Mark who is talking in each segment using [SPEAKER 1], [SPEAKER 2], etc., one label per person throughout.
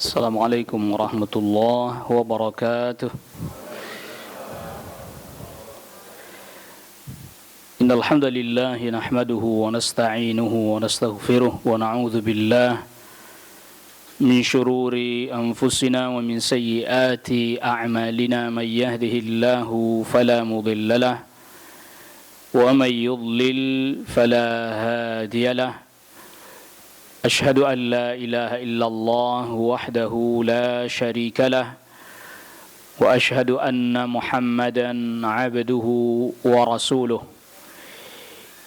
[SPEAKER 1] Assalamualaikum warahmatullahi wabarakatuh. Innal hamdalillah nahmaduhu wa nasta'inuhu wa nastaghfiruh wa na'udzu billah min shururi anfusina wa min sayyiati a'malina may yahdihillahu fala mudilla lahu wa may yudlil fala hadiya lahu. أشهد أن لا إله إلا الله وحده لا شريك له وأشهد أن محمدا عبده ورسوله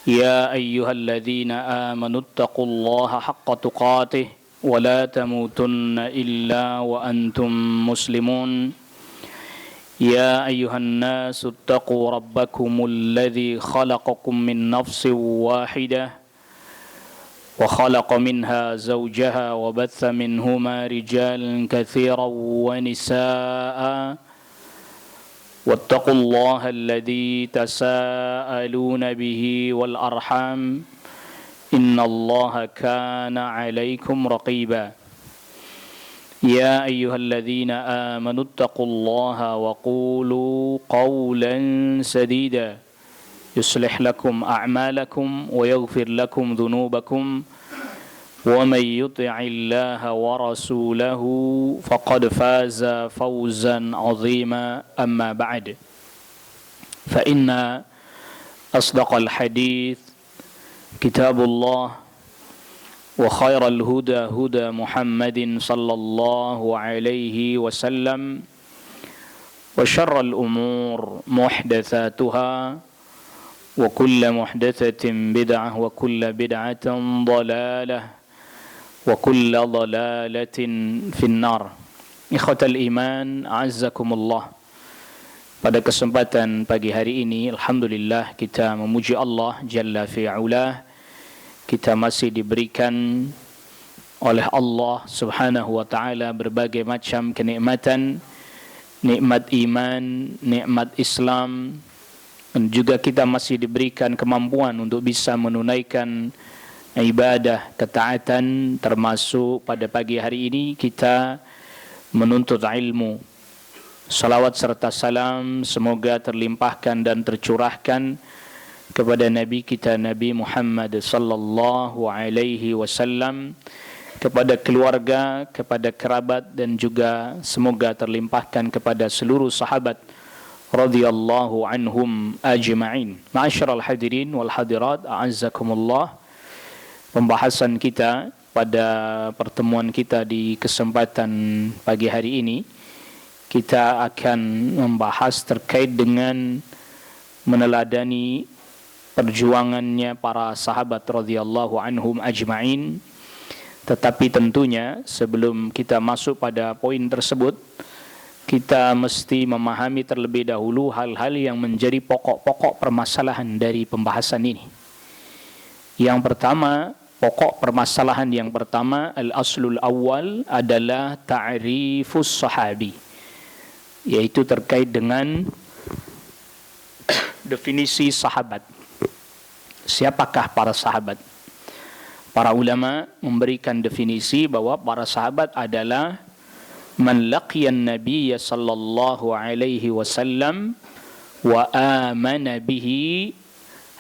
[SPEAKER 1] يا أيها الذين آمنوا اتقوا الله حق تقاته ولا تموتن إلا وأنتم مسلمون يا أيها الناس اتقوا ربكم الذي خلقكم من نفس واحدة وخلق منها زوجها وبث منهما رجالا كثيرا ونساء واتقوا الله الذي تساءلون به والأرحام إن الله كان عليكم رقيبا يا أيها الذين آمنوا اتقوا الله وقولوا قولا سديدا يصلح لكم أعمالكم ويغفر لكم ذنوبكم ومن يطع الله ورسوله فقد فاز فوزا عظيما أما بعد فإن أصدق الحديث كتاب الله وخير الهدى هدى محمد صلى الله عليه وسلم وشر الأمور محدثاتها وكل محدثة بدعة وكل بدعة ضلالة وكل ضلالة في النار. Ikhwatal iman, a'azzakumullah. Pada kesempatan pagi hari ini, alhamdulillah kita memuji Allah Jalla fi'ulah. Kita masih diberikan oleh Allah Subhanahu wa taala berbagai macam kenikmatan, nikmat iman, nikmat Islam. Dan juga kita masih diberikan kemampuan untuk bisa menunaikan ibadah, ketaatan, termasuk pada pagi hari ini kita menuntut ilmu. Salawat serta salam semoga terlimpahkan dan tercurahkan kepada Nabi kita Nabi Muhammad sallallahu alaihi wasallam, kepada keluarga, kepada kerabat, dan juga semoga terlimpahkan kepada seluruh sahabat radhiyallahu anhum ajma'in. Ma'asyiral hadirin wal hadirat, a'azzakumullah. Pembahasan kita pada pertemuan kita di kesempatan pagi hari ini, kita akan membahas terkait dengan meneladani perjuangannya para sahabat radhiyallahu anhum ajma'in. Tetapi tentunya sebelum kita masuk pada poin tersebut, kita mesti memahami terlebih dahulu hal-hal yang menjadi pokok-pokok permasalahan dari pembahasan ini. Yang pertama, pokok permasalahan yang pertama, al-aslul awal adalah ta'rifus sahabi, yaitu terkait dengan definisi sahabat. Siapakah para sahabat? Para ulama memberikan definisi bahwa para sahabat adalah man laqiyan nabiyya sallallahu alaihi wasallam wa amana bihi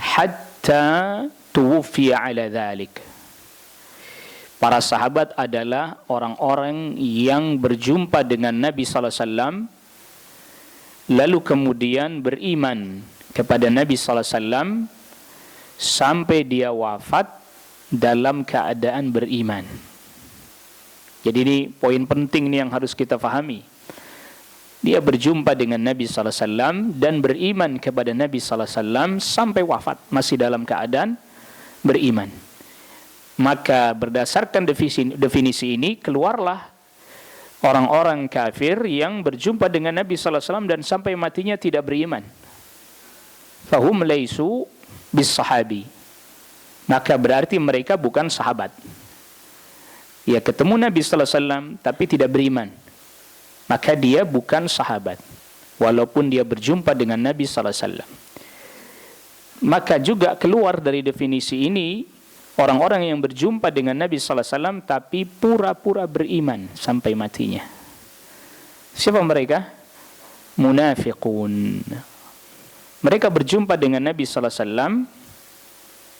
[SPEAKER 1] hatta tuwfiya ala dhalik. Para sahabat adalah orang-orang yang berjumpa dengan Nabi sallallahu alaihi wasallam lalu kemudian beriman kepada Nabi sallallahu alaihi wasallam sampai dia wafat dalam keadaan beriman. Jadi ini poin penting nih yang harus kita fahami. Dia berjumpa dengan Nabi sallallahu alaihi wasallam dan beriman kepada Nabi sallallahu alaihi wasallam sampai wafat masih dalam keadaan beriman. Maka berdasarkan definisi ini keluarlah orang-orang kafir yang berjumpa dengan Nabi sallallahu alaihi wasallam dan sampai matinya tidak beriman. Fahum laisu bis sahabi. Maka berarti mereka bukan sahabat. Dia ketemu Nabi sallallahu alaihi wasallam tapi tidak beriman, maka dia bukan sahabat walaupun dia berjumpa dengan Nabi sallallahu alaihi wasallam. Maka juga keluar dari definisi ini orang-orang yang berjumpa dengan Nabi sallallahu alaihi wasallam tapi pura-pura beriman sampai matinya. Siapa mereka? Munafiqun. Mereka berjumpa dengan Nabi sallallahu alaihi wasallam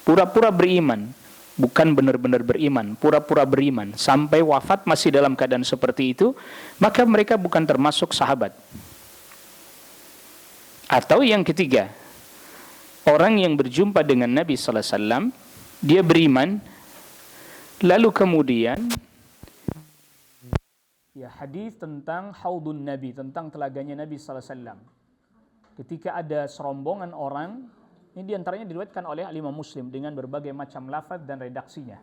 [SPEAKER 1] pura-pura beriman, bukan benar-benar beriman, pura-pura beriman sampai wafat masih dalam keadaan seperti itu, maka mereka bukan termasuk sahabat. Atau yang ketiga, orang yang berjumpa dengan Nabi sallallahu alaihi wasallam, dia beriman, lalu kemudian ya hadis tentang haudun Nabi, tentang telaganya Nabi sallallahu alaihi wasallam. Ketika ada serombongan orang, ini diantaranya diriwayatkan oleh Imam Muslim dengan berbagai macam lafaz dan redaksinya.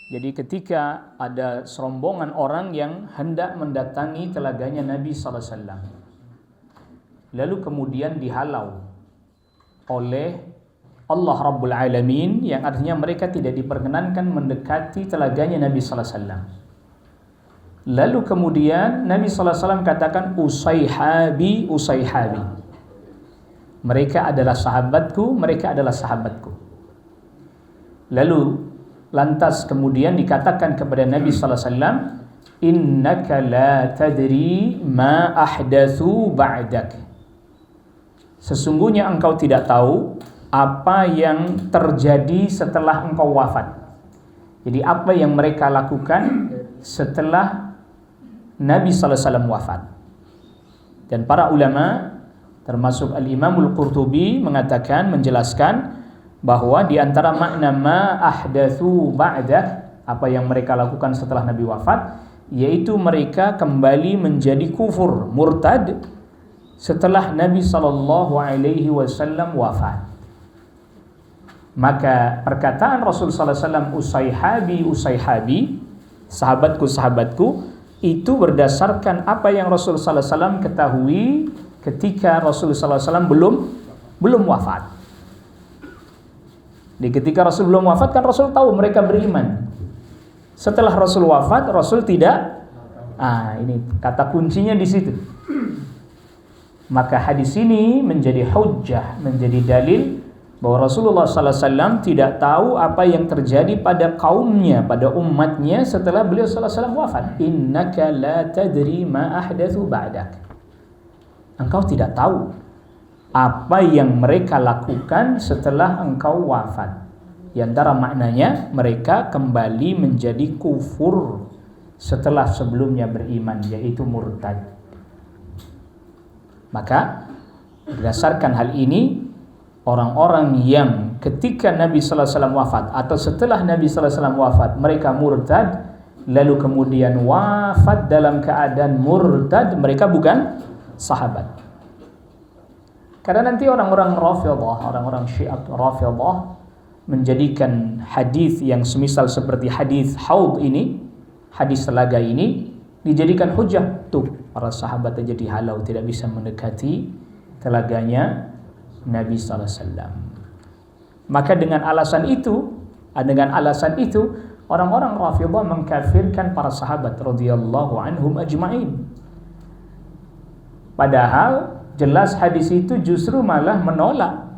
[SPEAKER 1] Jadi ketika ada serombongan orang yang hendak mendatangi telaganya Nabi sallallahu alaihi wasallam, lalu kemudian dihalau oleh Allah Rabbul Alamin, yang artinya mereka tidak diperkenankan mendekati telaganya Nabi sallallahu alaihi wasallam. Lalu kemudian Nabi sallallahu alaihi wasallam katakan, usaihabi, usaihabi. Mereka adalah sahabatku, mereka adalah sahabatku. Lalu lantas kemudian dikatakan kepada Nabi sallallahu alaihi wasallam, innaka la tadri ma ahdatsu ba'dak. Sesungguhnya engkau tidak tahu apa yang terjadi setelah engkau wafat. Jadi apa yang mereka lakukan setelah Nabi sallallahu alaihi wasallam wafat. Dan para ulama termasuk Al-Imamul Qurtubi mengatakan, menjelaskan bahwa di antara makna ma ahdatsu ba'dak, apa yang mereka lakukan setelah Nabi wafat, yaitu mereka kembali menjadi kufur, murtad setelah Nabi sallallahu alaihi wasallam wafat. Maka perkataan Rasul sallallahu alaihi wasallam usaihabi, usaihabi, sahabatku, sahabatku, itu berdasarkan apa yang Rasul sallallahu alaihi wasallam ketahui ketika Rasul sallallahu alaihi wasallam belum wafat. Di ketika Rasul belum wafat kan Rasul tahu mereka beriman. Setelah Rasul wafat, Rasul tidak. Ini kata kuncinya di situ. Maka hadis ini menjadi hujjah, menjadi dalil bahwa Rasulullah sallallahu alaihi wasallam tidak tahu apa yang terjadi pada kaumnya, pada umatnya setelah beliau sallallahu alaihi wasallam wafat. Innaka la tadri ma ahdatsu ba'dak. Engkau tidak tahu apa yang mereka lakukan setelah engkau wafat. Di antara maknanya mereka kembali menjadi kufur setelah sebelumnya beriman, yaitu murtad. Maka berdasarkan hal ini, orang-orang yang ketika Nabi sallallahu alaihi wasallam wafat atau setelah Nabi sallallahu alaihi wasallam wafat mereka murtad, lalu kemudian wafat dalam keadaan murtad, mereka bukan sahabat. Karena nanti orang-orang Rafidhah, orang-orang Syiah Rafidhah menjadikan hadis yang semisal seperti hadis haud ini, hadis telaga ini dijadikan hujah. Tuh, para sahabat aja dihalau tidak bisa mendekati telaganya Nabi sallallahu alaihi wasallam. Maka dengan alasan itu orang-orang Rafidhah mengkafirkan para sahabat radhiyallahu anhum ajma'in. Padahal jelas hadis itu justru malah menolak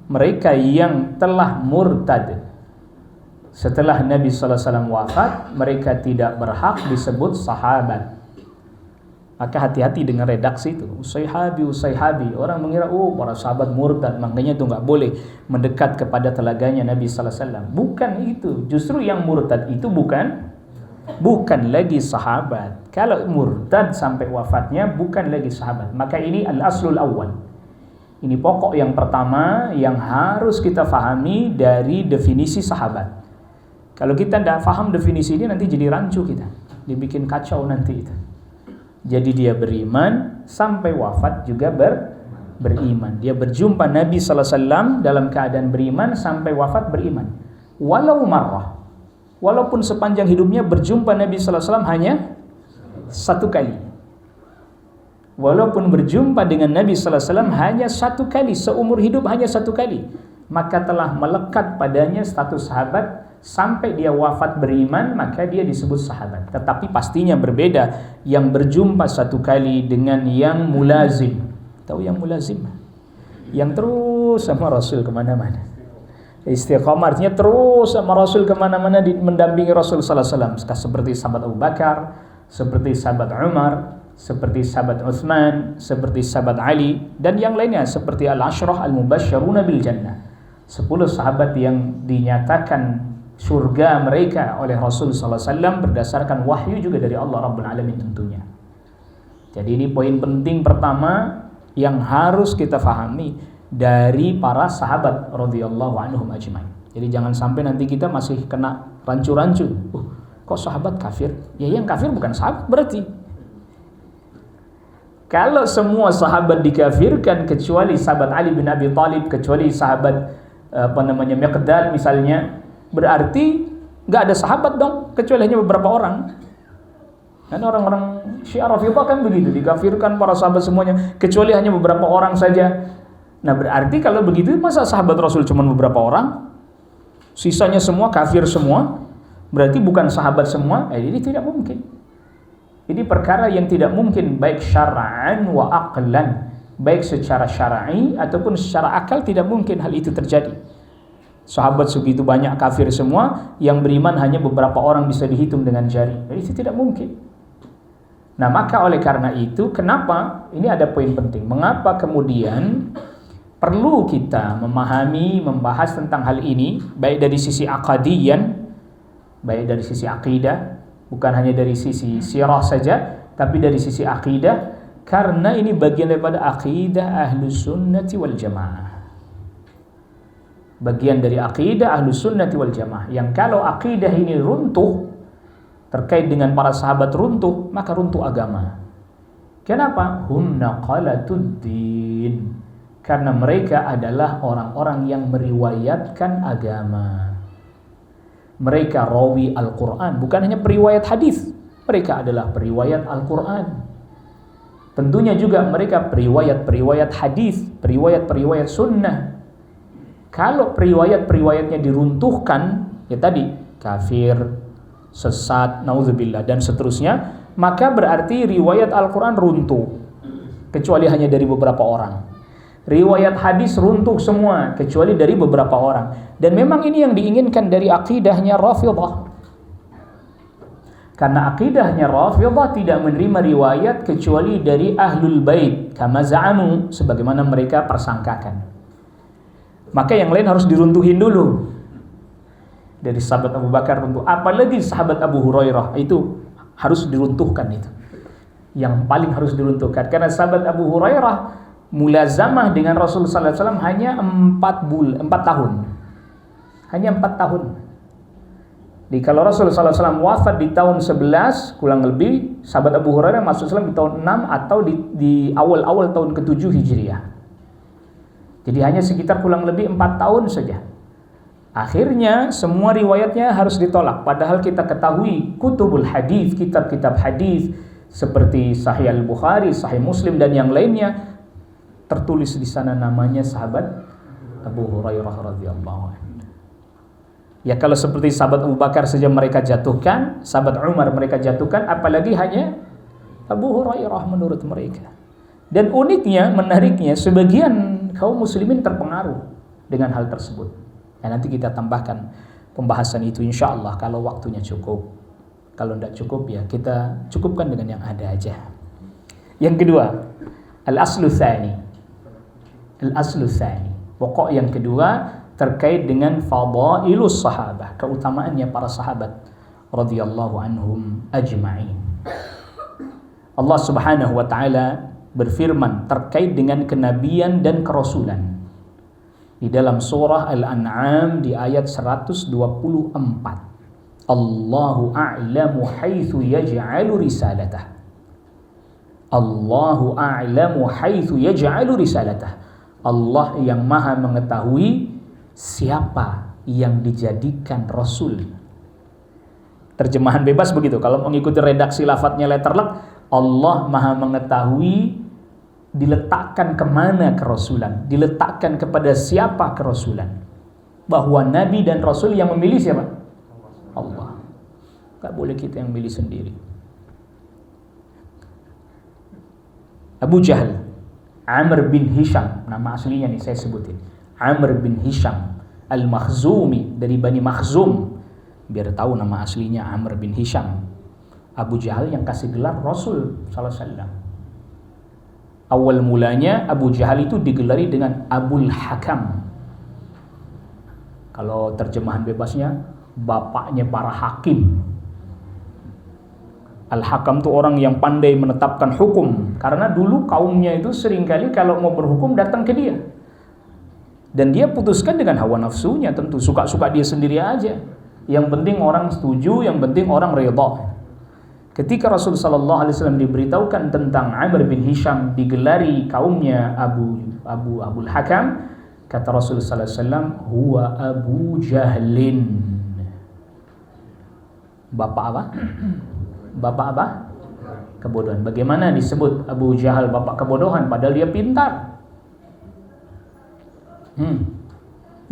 [SPEAKER 1] mereka yang telah murtad setelah Nabi sallallahu alaihi wasallam wafat, mereka tidak berhak disebut sahabat. Maka hati-hati dengan redaksi itu. Usaihabi, usaihabi. Orang mengira para sahabat murtad, makanya itu enggak boleh mendekat kepada telaganya Nabi sallallahu alaihi wasallam. Bukan itu. Justru yang murtad itu bukan lagi sahabat. Kalau murtad sampai wafatnya bukan lagi sahabat. Maka ini al-aslul awwal. Ini pokok yang pertama yang harus kita fahami dari definisi sahabat. Kalau kita tidak faham definisi ini, nanti jadi rancu kita. Dibikin kacau nanti itu. Jadi dia beriman sampai wafat juga beriman. Dia berjumpa Nabi sallallahu alaihi wasallam dalam keadaan beriman sampai wafat beriman. Walau marrah. Walaupun sepanjang hidupnya berjumpa Nabi sallallahu alaihi wasallam hanya satu kali. Walaupun berjumpa dengan Nabi sallallahu alaihi wasallam hanya satu kali, seumur hidup hanya satu kali, maka telah melekat padanya status sahabat sampai dia wafat beriman, maka dia disebut sahabat. Tetapi pastinya berbeda yang berjumpa satu kali dengan yang mulazim. Tahu yang mulazim? Yang terus sama Rasul kemana-mana.
[SPEAKER 2] Istiqamah artinya terus sama Rasul kemana-mana, mendampingi Rasul sallallahu alaihi wasallam, seperti sahabat Abu Bakar, seperti sahabat Umar, seperti sahabat Utsman, seperti sahabat Ali, dan yang lainnya seperti al-asyrah al-mubasysyaruna bil jannah, 10 sahabat yang dinyatakan surga mereka oleh Rasul sallallahu alaihi wasallam berdasarkan wahyu juga dari Allah Rabbul Alamin tentunya. Jadi ini poin penting pertama yang harus kita fahami dari para sahabat radhiyallahu anhum ajmain. Jadi jangan sampai nanti kita masih kena rancu-rancu. Kok sahabat kafir? Ya yang kafir bukan sahabat berarti. Kalau semua sahabat dikafirkan kecuali sahabat Ali bin Abi Thalib, kecuali sahabat Miqdad misalnya, berarti nggak ada sahabat dong, kecuali hanya beberapa orang. Dan orang-orang Syiah Rafidhah kan begitu, dikafirkan para sahabat semuanya kecuali hanya beberapa orang saja. Nah berarti kalau begitu masa sahabat Rasul cuma beberapa orang, sisanya semua kafir semua, berarti bukan sahabat semua? Ini tidak mungkin. Ini perkara yang tidak mungkin, baik syara'an wa aqlan, baik secara syar'i ataupun secara akal tidak mungkin hal itu terjadi. Sahabat segitu banyak kafir semua, yang beriman hanya beberapa orang bisa dihitung dengan jari. Itu tidak mungkin. Nah maka oleh karena itu, kenapa? Ini ada poin penting. Mengapa kemudian perlu kita memahami, membahas tentang hal ini, baik dari sisi aqadiyan, baik dari sisi akidah, bukan hanya dari sisi sirah saja, tapi dari sisi akidah, karena ini bagian daripada akidah Ahlus Sunnati wal Jamaah. Bagian dari akidah Ahlus Sunnati wal Jamaah, yang kalau akidah ini runtuh, terkait dengan para sahabat runtuh, maka runtuh agama. Kenapa? Hum naqalatud din. Karena mereka adalah orang-orang yang meriwayatkan agama. Mereka rawi Al-Quran, bukan hanya periwayat hadis. Mereka adalah periwayat Al-Quran. Tentunya juga mereka periwayat hadis, periwayat sunnah. Kalau periwayatnya diruntuhkan, ya tadi kafir, sesat, naudzubillah dan seterusnya, maka berarti riwayat Al-Quran runtuh, kecuali hanya dari beberapa orang. Riwayat hadis runtuh semua kecuali dari beberapa orang. Dan memang ini yang diinginkan dari akidahnya Rafidhah. Karena akidahnya Rafidhah tidak menerima riwayat kecuali dari Ahlul Bait, kama za'amu, sebagaimana mereka persangkakan. Maka yang lain harus diruntuhin dulu. Dari sahabat Abu Bakar runtuh, apalagi sahabat Abu Hurairah, itu harus diruntuhkan itu. Yang paling harus diruntuhkan, karena sahabat Abu Hurairah mulazamah dengan Rasulullah sallallahu alaihi wasallam hanya 4 tahun. Hanya 4 tahun. Jadi kalau Rasulullah sallallahu alaihi wasallam wafat di tahun 11 kurang lebih, sahabat Abu Hurairah masuk Islam di tahun 6 atau di awal-awal tahun ke-7 Hijriah. Jadi hanya sekitar kurang lebih 4 tahun saja. Akhirnya semua riwayatnya harus ditolak. Padahal kita ketahui kutubul hadis, kitab-kitab hadis seperti Sahih Al-Bukhari, Sahih Muslim dan yang lainnya, tertulis di sana namanya sahabat Abu Hurairah radhiyallahu anhu. Ya kalau seperti sahabat Abu Bakar saja mereka jatuhkan, sahabat Umar mereka jatuhkan, apalagi hanya Abu Hurairah menurut mereka. Dan uniknya, menariknya, sebagian kaum muslimin terpengaruh dengan hal tersebut. Ya, nanti kita tambahkan pembahasan itu insyaallah kalau waktunya cukup. Kalau tidak cukup ya kita cukupkan dengan yang ada aja. Yang kedua, al-aslu tsani. Al-aslu tsani, pokok yang kedua terkait dengan fadailus sahabah, keutamaannya para sahabat radhiyallahu anhum ajma'in. Allah Subhanahu wa taala berfirman terkait dengan kenabian dan kerasulan di dalam surah Al-An'am di ayat 124. Allahu a'lamu haitsu yaj'alu risalatah. Allahu a'lamu haitsu yaj'alu risalatah. Allah yang maha mengetahui siapa yang dijadikan Rasul. Terjemahan bebas begitu. Kalau mengikuti redaksi lafadznya letterlock, Allah maha mengetahui diletakkan kemana kerasulan, diletakkan kepada siapa kerasulan. Bahwa Nabi dan Rasul yang memilih siapa? Allah. Gak boleh kita yang milih sendiri. Abu Jahal, Amr bin Hisham, nama aslinya nih saya sebutin. Amr bin Hisham Al-Makhzumi, dari Bani Makhzum. Biar tahu nama aslinya Amr bin Hisham. Abu Jahal yang kasih gelar Rasul sallallahu alaihi wasallam. Awal mulanya Abu Jahal itu digelari dengan Abul Hakam. Kalau terjemahan bebasnya, bapaknya para hakim. Al-Hakam itu orang yang pandai menetapkan hukum. Karena dulu kaumnya itu seringkali kalau mau berhukum datang ke dia. Dan dia putuskan dengan hawa nafsunya, tentu suka-suka dia sendiri aja. Yang penting orang setuju, yang penting orang redha. Ketika Rasul sallallahu alaihi wasallam diberitahukan tentang Amr bin Hisham digelari kaumnya Abul Hakam, kata Rasul sallallahu alaihi wasallam, huwa Abu Jahlin. Bapak apa? Bapak apa? Kebodohan. Bagaimana disebut Abu Jahal bapak kebodohan padahal dia pintar?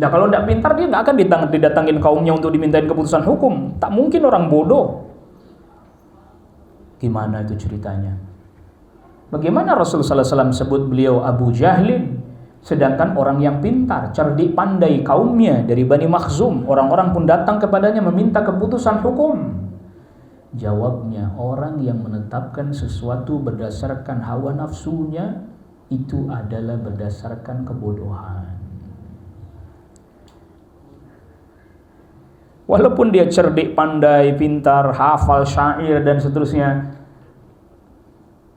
[SPEAKER 2] Nah kalau tidak pintar dia nggak akan didatangin kaumnya untuk dimintain keputusan hukum. Tak mungkin orang bodoh. Gimana itu ceritanya? Bagaimana Rasul sallallahu alaihi wasallam sebut beliau Abu Jahlin, sedangkan orang yang pintar, cerdik, pandai kaumnya dari Bani Makhzum, orang-orang pun datang kepadanya meminta keputusan hukum. Jawabnya, orang yang menetapkan sesuatu berdasarkan hawa nafsunya itu adalah berdasarkan kebodohan. Walaupun dia cerdik, pandai, pintar, hafal syair dan seterusnya.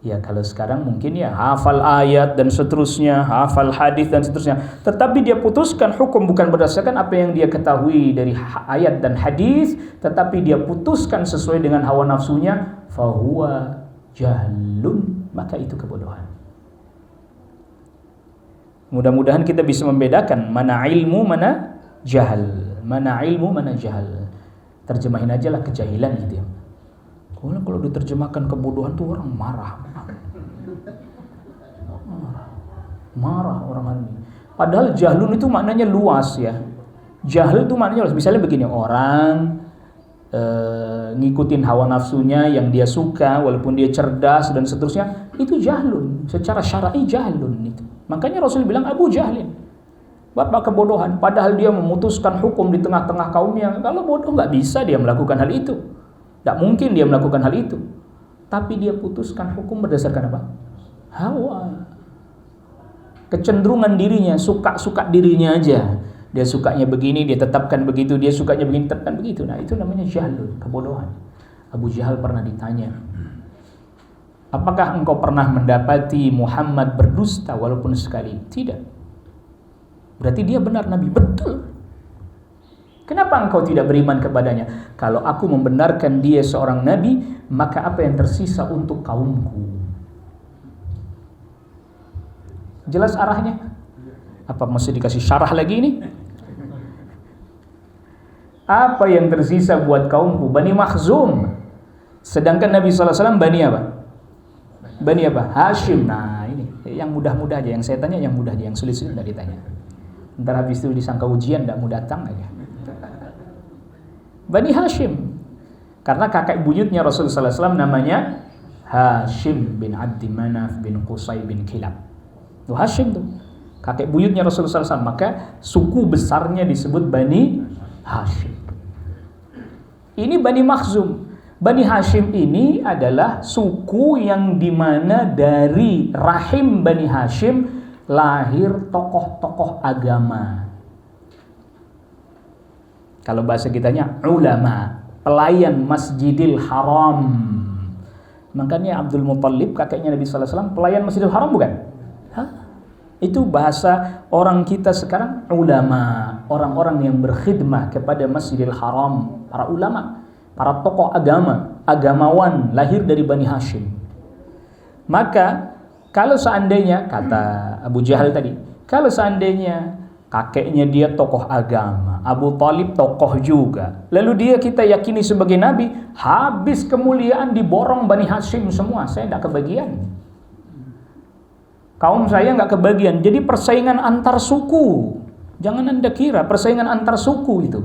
[SPEAKER 2] Ya kalau sekarang mungkin ya hafal ayat dan seterusnya, hafal hadis dan seterusnya. Tetapi dia putuskan hukum bukan berdasarkan apa yang dia ketahui dari ayat dan hadis, tetapi dia putuskan sesuai dengan hawa nafsunya, fahuwa jahlun, maka itu kebodohan. Mudah-mudahan kita bisa membedakan mana ilmu, mana jahal. Mana ilmu, mana jahal. Terjemahin aja lah kejahilan gitu ya. Kalau diterjemahkan kebodohan tuh orang marah. Marah orang ini. Padahal jahlun itu maknanya luas ya. Jahil itu maknanya luas. Misalnya begini, orang ngikutin hawa nafsunya yang dia suka walaupun dia cerdas dan seterusnya, itu jahlun. Secara syar'i jahlun itu. Makanya Rasul bilang Abu Jahlin, bapak kebodohan, padahal dia memutuskan hukum di tengah-tengah kaumnya. Kalau bodoh nggak bisa dia melakukan hal itu, tidak mungkin dia melakukan hal itu. Tapi dia putuskan hukum berdasarkan apa? Hawa, kecenderungan dirinya, suka dirinya aja. Dia sukanya begini, dia tetapkan begitu. Dia sukanya begini, tetapkan begitu. Nah itu namanya jahlun, kebodohan. Abu Jahal pernah ditanya, apakah engkau pernah mendapati Muhammad berdusta walaupun sekali? Tidak. Berarti dia benar Nabi, betul. Kenapa engkau tidak beriman kepadanya? Kalau aku membenarkan dia seorang Nabi, maka apa yang tersisa untuk kaumku? Jelas arahnya? Apa mesti dikasih syarah lagi ini? Apa yang tersisa buat kaumku? Bani Makhzum. Sedangkan Nabi SAW Bani apa? Bani apa? Hashim. Nah ini yang mudah-mudah aja. Yang saya tanya yang mudah aja. Yang sulit-sulit tidak ditanya. Ntar habis itu disangka ujian, tidak mau datang aja. Bani Hashim, karena kakek buyutnya Rasulullah SAW namanya Hashim bin Abdi Manaf bin Qusay bin Kilab. Itu Hashim tuh, kakek buyutnya Rasulullah SAW. Maka suku besarnya disebut Bani Hashim. Ini Bani Makhzum. Bani Hashim ini adalah suku yang dimana dari rahim Bani Hashim lahir tokoh-tokoh agama. Kalau bahasa kitanya ulama, pelayan Masjidil Haram. Makanya Abdul Muttalib kakeknya Nabi sallallahu alaihi wasallam pelayan Masjidil Haram bukan? Hah? Itu bahasa orang kita sekarang ulama, orang-orang yang berkhidmah kepada Masjidil Haram, para ulama, para tokoh agama, agamawan lahir dari Bani Hashim. Maka kalau seandainya, kata Abu Jahal tadi, kalau seandainya kakeknya dia tokoh agama, Abu Talib tokoh juga, lalu dia kita yakini sebagai Nabi, habis kemuliaan diborong Bani Hashim semua, saya tidak kebagian. Kaum saya nggak kebagian, jadi persaingan antar suku. Jangan Anda kira persaingan antar suku itu.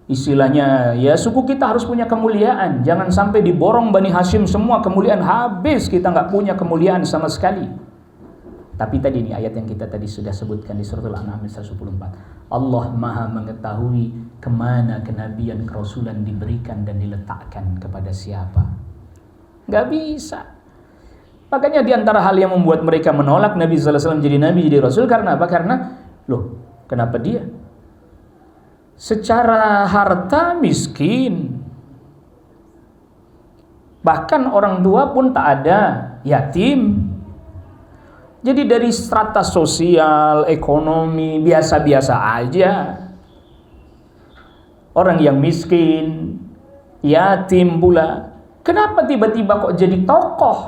[SPEAKER 2] Istilahnya, ya suku kita harus punya kemuliaan. Jangan sampai diborong Bani Hashim semua kemuliaan, habis kita nggak punya kemuliaan sama sekali. Tapi tadi ini ayat yang kita tadi sudah sebutkan di surat Al-An'am 114. Allah Maha mengetahui kemana kenabian kerasulan diberikan dan diletakkan kepada siapa. Gak bisa. Makanya di antara hal yang membuat mereka menolak Nabi sallallahu alaihi wasallam jadi nabi, jadi rasul karena apa? Karena kenapa dia? Secara harta miskin. Bahkan orang tua pun tak ada, yatim. Jadi dari strata sosial, ekonomi, biasa-biasa aja. Orang yang miskin, yatim pula. Kenapa tiba-tiba kok jadi tokoh?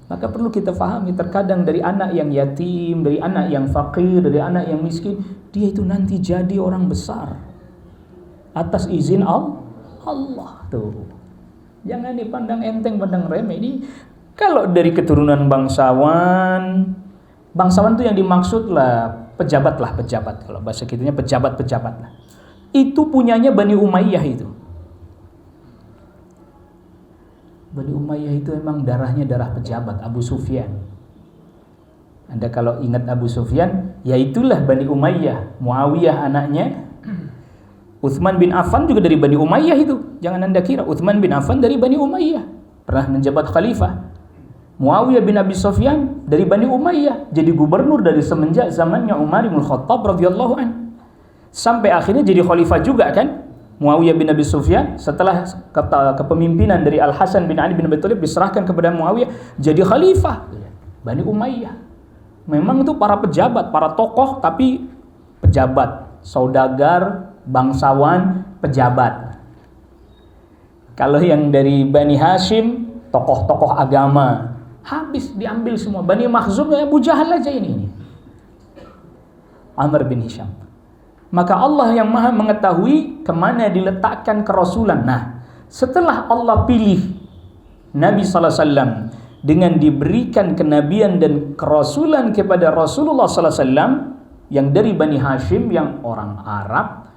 [SPEAKER 2] Maka perlu kita pahami, terkadang dari anak yang yatim, dari anak yang fakir, dari anak yang miskin, dia itu nanti jadi orang besar. Atas izin Allah. Tuh. Jangan dipandang enteng, pandang remeh. Ini kalau dari keturunan bangsawan itu yang dimaksud lah pejabat. Kalau bahasa kitanya pejabat lah. Itu punyanya Bani Umayyah itu. Bani Umayyah itu emang darahnya darah pejabat, Abu Sufyan. Anda kalau ingat Abu Sufyan, ya itulah Bani Umayyah. Muawiyah anaknya. Utsman bin Affan juga dari Bani Umayyah itu. Jangan Anda kira Utsman bin Affan dari Bani Umayyah. Pernah menjabat khalifah. Muawiyah bin Abi Sufyan dari Bani Umayyah, jadi gubernur dari semenjak zamannya Umar bin Khattab radhiyallahu an. Sampai akhirnya jadi khalifah juga kan? Muawiyah bin Abi Sufyan setelah kepemimpinan dari Al Hasan bin Ali bin Abi Thalib diserahkan kepada Muawiyah jadi khalifah. Bani Umayyah. Memang itu para pejabat, para tokoh tapi pejabat, saudagar, bangsawan, pejabat. Kalau yang dari Bani Hashim, tokoh-tokoh agama. Habis diambil semua. Bani Makhzum ya Abu Jahal aja ini. Amr bin Hisham. Maka Allah yang Maha mengetahui kemana diletakkan kerasulan. Nah, setelah Allah pilih Nabi sallallahu alaihi wasallam dengan diberikan kenabian dan kerasulan kepada Rasulullah sallallahu alaihi wasallam yang dari Bani Hashim, yang orang Arab,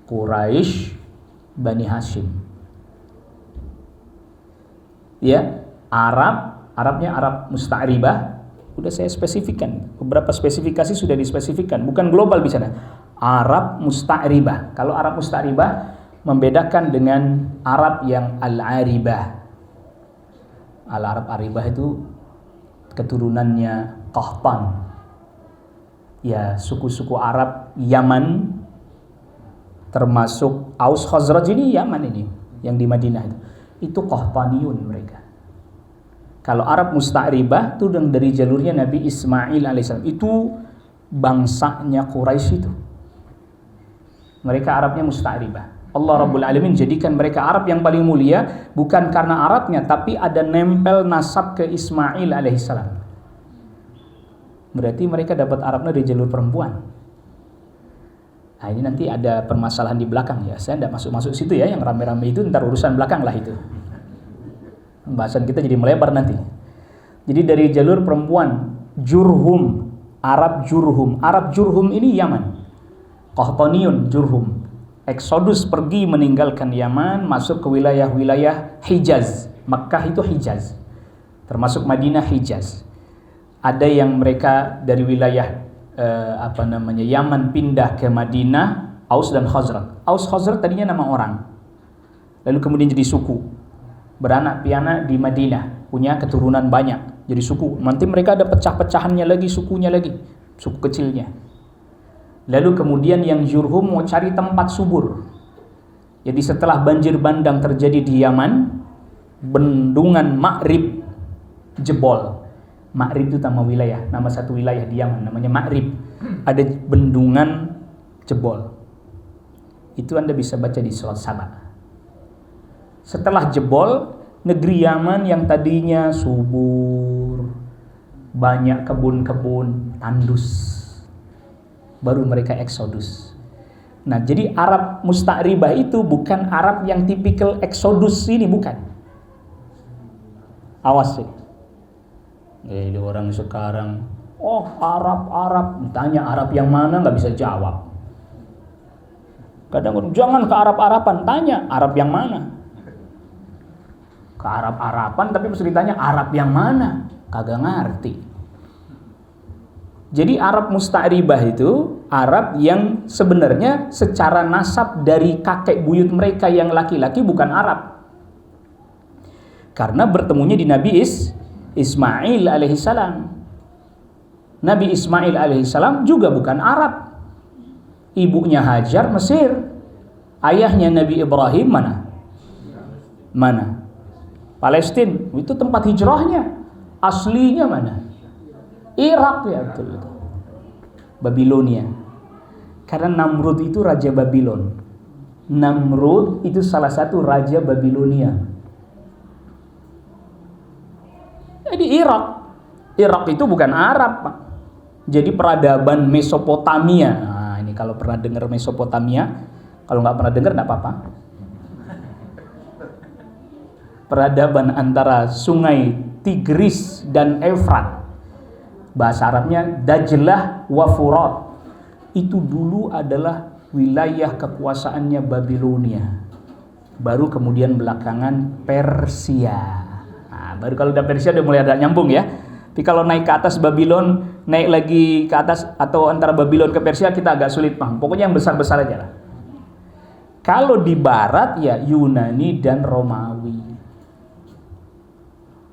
[SPEAKER 2] Quraisy, Bani Hashim. Ya, Arabnya Arab musta'ribah. Udah saya spesifikkan. Beberapa spesifikasi sudah dispesifikkan. Bukan global bicara. Arab musta'ribah. Kalau Arab musta'ribah membedakan dengan Arab yang al-aribah. Al-Arab aribah itu keturunannya Qahtan. Ya, suku-suku Arab Yaman, termasuk Aus Khazraj ini Yaman ini, yang di Madinah itu Qahtaniyun mereka. Kalau Arab musta'ribah itu dari jalurnya Nabi Ismail alaihissalam, itu bangsanya Quraisy itu. Mereka Arabnya musta'ribah. Allah Rabbul Alamin jadikan mereka Arab yang paling mulia bukan karena Arabnya, tapi ada nempel nasab ke Ismail alaihissalam. Berarti mereka dapat Arabnya dari jalur perempuan. Nah ini nanti ada permasalahan di belakang ya. Saya tidak masuk situ ya, yang rame-rame itu ntar urusan belakang lah itu. Pembahasan kita jadi melebar nanti. Jadi dari jalur perempuan, Jurhum, Arab Jurhum. Arab Jurhum ini Yaman. Qahtaniyun Jurhum. Eksodus pergi meninggalkan Yaman, masuk ke wilayah-wilayah Hijaz. Makkah itu Hijaz. Termasuk Madinah Hijaz. Ada yang mereka dari wilayah Yaman pindah ke Madinah, Aus dan Khazraj. Aus Khazraj tadinya nama orang. Lalu kemudian jadi suku. Beranak pianak di Madinah, punya keturunan banyak, jadi suku. Nanti mereka ada pecah-pecahannya lagi, sukunya lagi, suku kecilnya. Lalu kemudian yang Jurhum mau cari tempat subur. Jadi setelah banjir bandang terjadi di Yaman, bendungan Ma'rib jebol. Ma'rib itu nama wilayah, nama satu wilayah di Yaman, namanya Ma'rib. Ada bendungan jebol. Itu Anda bisa baca di surat Saba. Setelah jebol, negeri Yaman yang tadinya subur, banyak kebun-kebun, tandus. Baru mereka eksodus. Nah, jadi Arab musta'ribah itu bukan Arab yang tipikal eksodus ini, bukan. Awas sih. Jadi orang sekarang, Arab, tanya Arab yang mana nggak bisa jawab. Kadang jangan ke Arab-Araban, tanya Arab yang mana. Ke Arab-Araban tapi pas ditanya Arab yang mana? Kagak ngerti. Jadi Arab musta'ribah itu Arab yang sebenarnya secara nasab dari kakek buyut mereka yang laki-laki bukan Arab. Karena bertemunya di Nabi Ismail alaihissalam. Nabi Ismail alaihissalam juga bukan Arab. Ibunya Hajar Mesir. Ayahnya Nabi Ibrahim mana? Palestina. Itu tempat hijrahnya. Aslinya mana? Irak ya betul. Babilonia. Karena Namrud itu raja Babylon. Namrud itu salah satu raja Babilonia. Jadi Irak itu bukan Arab, Pak. Jadi peradaban Mesopotamia. Nah, ini kalau pernah dengar Mesopotamia, kalau nggak pernah dengar nggak apa-apa. Peradaban antara sungai Tigris dan Efrat. Bahasa Arabnya Dajlah wa Furat. Itu dulu adalah wilayah kekuasaannya Babilonia. Baru kemudian belakangan Persia. Nah, baru kalau udah Persia udah mulai ada nyambung ya. Tapi kalau naik ke atas Babylon, naik lagi ke atas atau antara Babylon ke Persia kita agak sulit paham. Pokoknya yang besar-besar aja lah. Kalau di barat ya Yunani dan Romawi.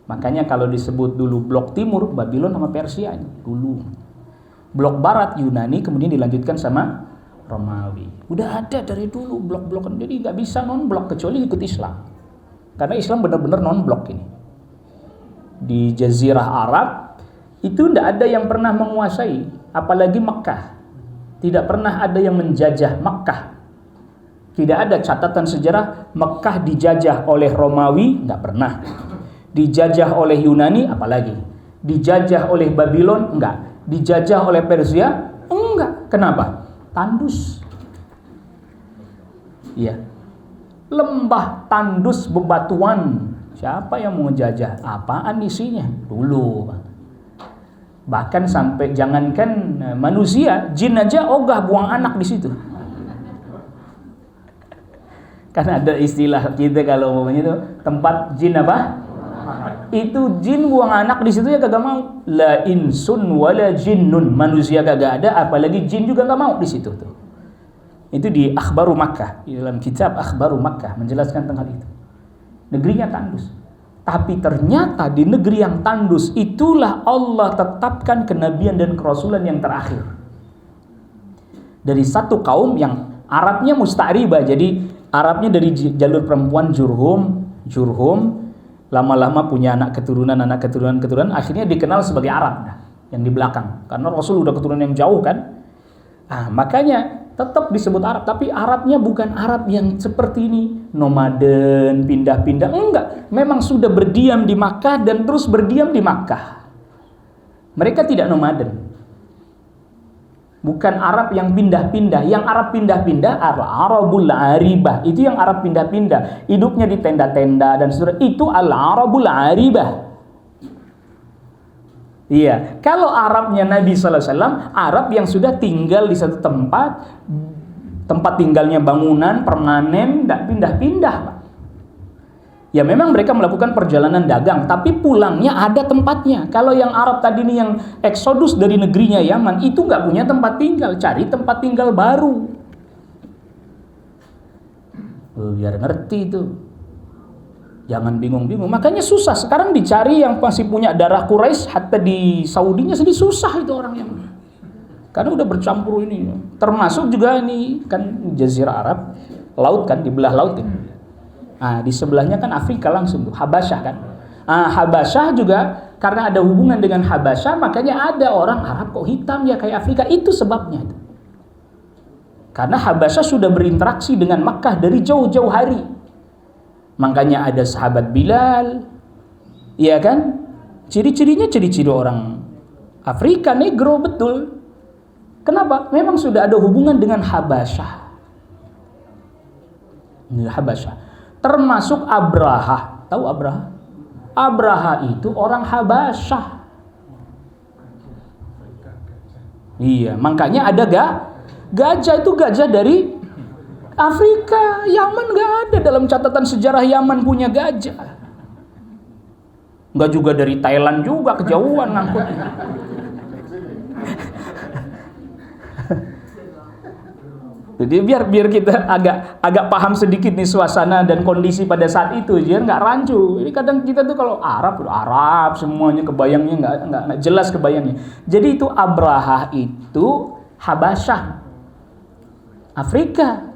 [SPEAKER 2] Makanya kalau disebut dulu blok timur Babylon sama Persia dulu. Blok barat Yunani kemudian dilanjutkan sama Romawi. Udah ada dari dulu blok-blok, jadi nggak bisa non-blok kecuali ikut Islam. Karena Islam benar-benar non-blok ini. Di Jazirah Arab itu tidak ada yang pernah menguasai, apalagi Mekkah. Tidak pernah ada yang menjajah Mekkah. Tidak ada catatan sejarah Mekkah dijajah oleh Romawi, nggak pernah. Dijajah oleh Yunani, apalagi. Dijajah oleh Babylon, enggak. Dijajah oleh Persia, enggak. Kenapa? Tandus. Iya. Lembah tandus bebatuan. Siapa yang mau jajah? Apaan isinya? Dulu. Bahkan sampai jangankan manusia, jin aja ogah buang anak di situ. Karena ada istilah kita kalau ngomongnya itu tempat jin apa? Itu jin buang anak di situ ya kagak mau. La insun wala jinnun, manusia kagak ada, apalagi jin juga kagak mau di situ tuh. Itu di Akhbaru Makkah, di dalam kitab Akhbaru Makkah menjelaskan tentang itu. Negerinya tandus. Tapi ternyata di negeri yang tandus itulah Allah tetapkan kenabian dan kerasulan yang terakhir. Dari satu kaum yang Arabnya musta'ribah, jadi Arabnya dari jalur perempuan Jurhum, lama-lama punya anak keturunan, akhirnya dikenal sebagai Arab yang di belakang. Karena Rasul udah keturunan yang jauh kan. Makanya tetap disebut Arab, tapi Arabnya bukan Arab yang seperti ini, nomaden, pindah-pindah, enggak. Memang sudah berdiam di Makkah dan terus berdiam di Makkah. Mereka tidak nomaden. Bukan Arab yang pindah-pindah. Yang Arab pindah-pindah Al-Arabul Aribah. Itu yang Arab pindah-pindah. Hidupnya di tenda-tenda dan seterusnya. Itu Al-Arabul Aribah. Iya. Kalau Arabnya Nabi SAW, Arab yang sudah tinggal di satu tempat. Tempat tinggalnya bangunan, permanen, tidak pindah-pindah, Pak. Ya memang mereka melakukan perjalanan dagang, tapi pulangnya ada tempatnya. Kalau yang Arab tadi ini yang eksodus dari negerinya Yaman, itu nggak punya tempat tinggal, cari tempat tinggal baru. Biar ngerti itu. Jangan bingung-bingung. Makanya susah. Sekarang dicari yang masih punya darah Quraisy, hatta di Saudinya sedih susah itu orang yang. Karena udah bercampur ini. Termasuk juga ini kan Jazirah Arab, laut kan, dibelah laut ini. Di sebelahnya kan Afrika langsung tuh, Habasyah kan. Habasyah juga karena ada hubungan dengan Habasyah, makanya ada orang Arab kok hitam ya kayak Afrika, itu sebabnya. Karena Habasyah sudah berinteraksi dengan Makkah dari jauh-jauh hari. Makanya ada sahabat Bilal, iya kan? Ciri-cirinya ciri-ciri orang Afrika, negro betul. Kenapa? Memang sudah ada hubungan dengan Habasyah. Habasyah. Termasuk Abraha. Tahu Abraha? Abraha itu orang Habasyah. Iya, makanya ada gajah, itu gajah dari Afrika. Yaman nggak ada dalam catatan sejarah Yaman punya gajah. Enggak juga dari Thailand juga, kejauhan ngangkutnya. Jadi biar kita agak paham sedikit nih suasana dan kondisi pada saat itu, biar nggak rancu. Jadi kadang kita tuh kalau Arab semuanya kebayangnya nggak jelas kebayangnya. Jadi itu Abraha itu Habasyah, Afrika.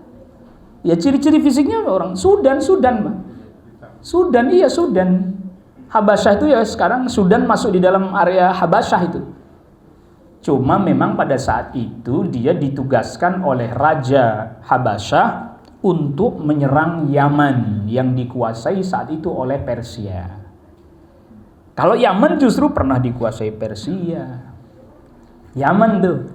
[SPEAKER 2] Ya ciri-ciri fisiknya orang Sudan, Bang. Sudan. Habasyah itu ya sekarang Sudan masuk di dalam area Habasyah itu. Cuma memang pada saat itu dia ditugaskan oleh Raja Habasyah untuk menyerang Yaman yang dikuasai saat itu oleh Persia. Kalau Yaman justru pernah dikuasai Persia. Yaman tuh.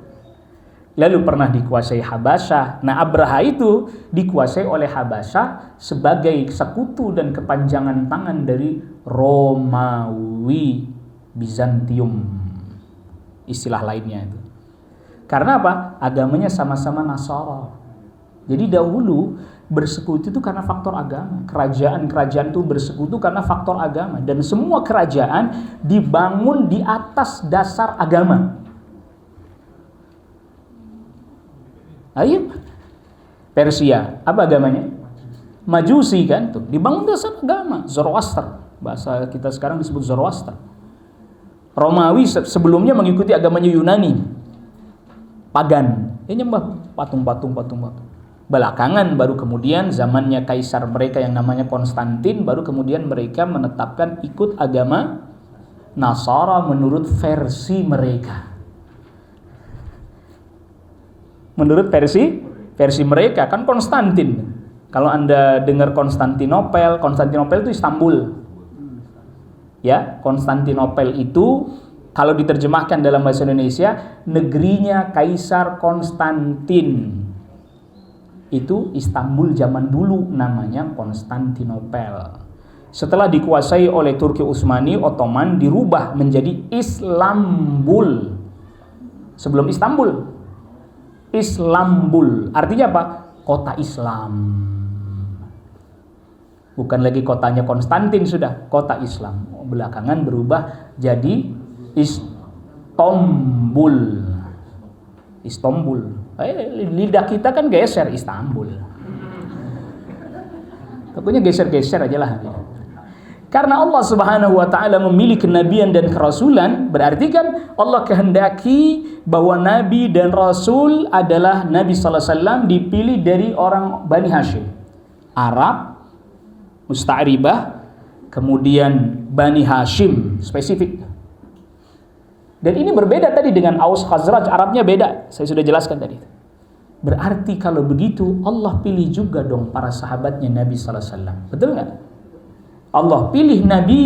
[SPEAKER 2] Lalu pernah dikuasai Habasyah. Nah, Abraha itu dikuasai oleh Habasyah sebagai sekutu dan kepanjangan tangan dari Romawi, Bizantium. Istilah lainnya itu. Karena apa? Agamanya sama-sama Nasara. Jadi dahulu bersekutu itu karena faktor agama. Kerajaan-kerajaan itu bersekutu karena faktor agama. Dan semua kerajaan dibangun di atas dasar agama. Ayo, Persia, apa agamanya? Majusi kan? Tuh, dibangun dasar agama. Zoroaster. Bahasa kita sekarang disebut Zoroaster. Romawi sebelumnya mengikuti agamanya Yunani, pagan, nyembah patung-patung. Belakangan baru kemudian zamannya kaisar mereka yang namanya Konstantin, baru kemudian mereka menetapkan ikut agama Nasara menurut versi mereka. Menurut versi mereka kan Konstantin. Kalau Anda dengar Konstantinopel itu Istanbul. Ya, Konstantinopel itu kalau diterjemahkan dalam bahasa Indonesia, negerinya Kaisar Konstantin. Itu Istanbul zaman dulu namanya Konstantinopel. Setelah dikuasai oleh Turki Utsmani Ottoman dirubah menjadi Islambul. Sebelum Islambul. Artinya apa? Kota Islam. Bukan lagi kotanya Konstantin, sudah kota Islam. Belakangan berubah jadi Istanbul. Lidah kita kan geser Istanbul. Pokoknya geser-geser aja lah. Karena Allah Subhanahu wa taala memilih kenabian dan kerasulan, berarti kan Allah kehendaki bahwa nabi dan rasul adalah Nabi sallallahu alaihi wasallam dipilih dari orang Bani Hashim. Arab Musta'ribah, kemudian Bani Hashim, spesifik. Dan ini berbeda tadi dengan Aus Khazraj, Arabnya beda. Saya sudah jelaskan tadi. Berarti kalau begitu Allah pilih juga dong para sahabatnya Nabi sallallahu alaihi wasallam. Betul nggak? Allah pilih Nabi,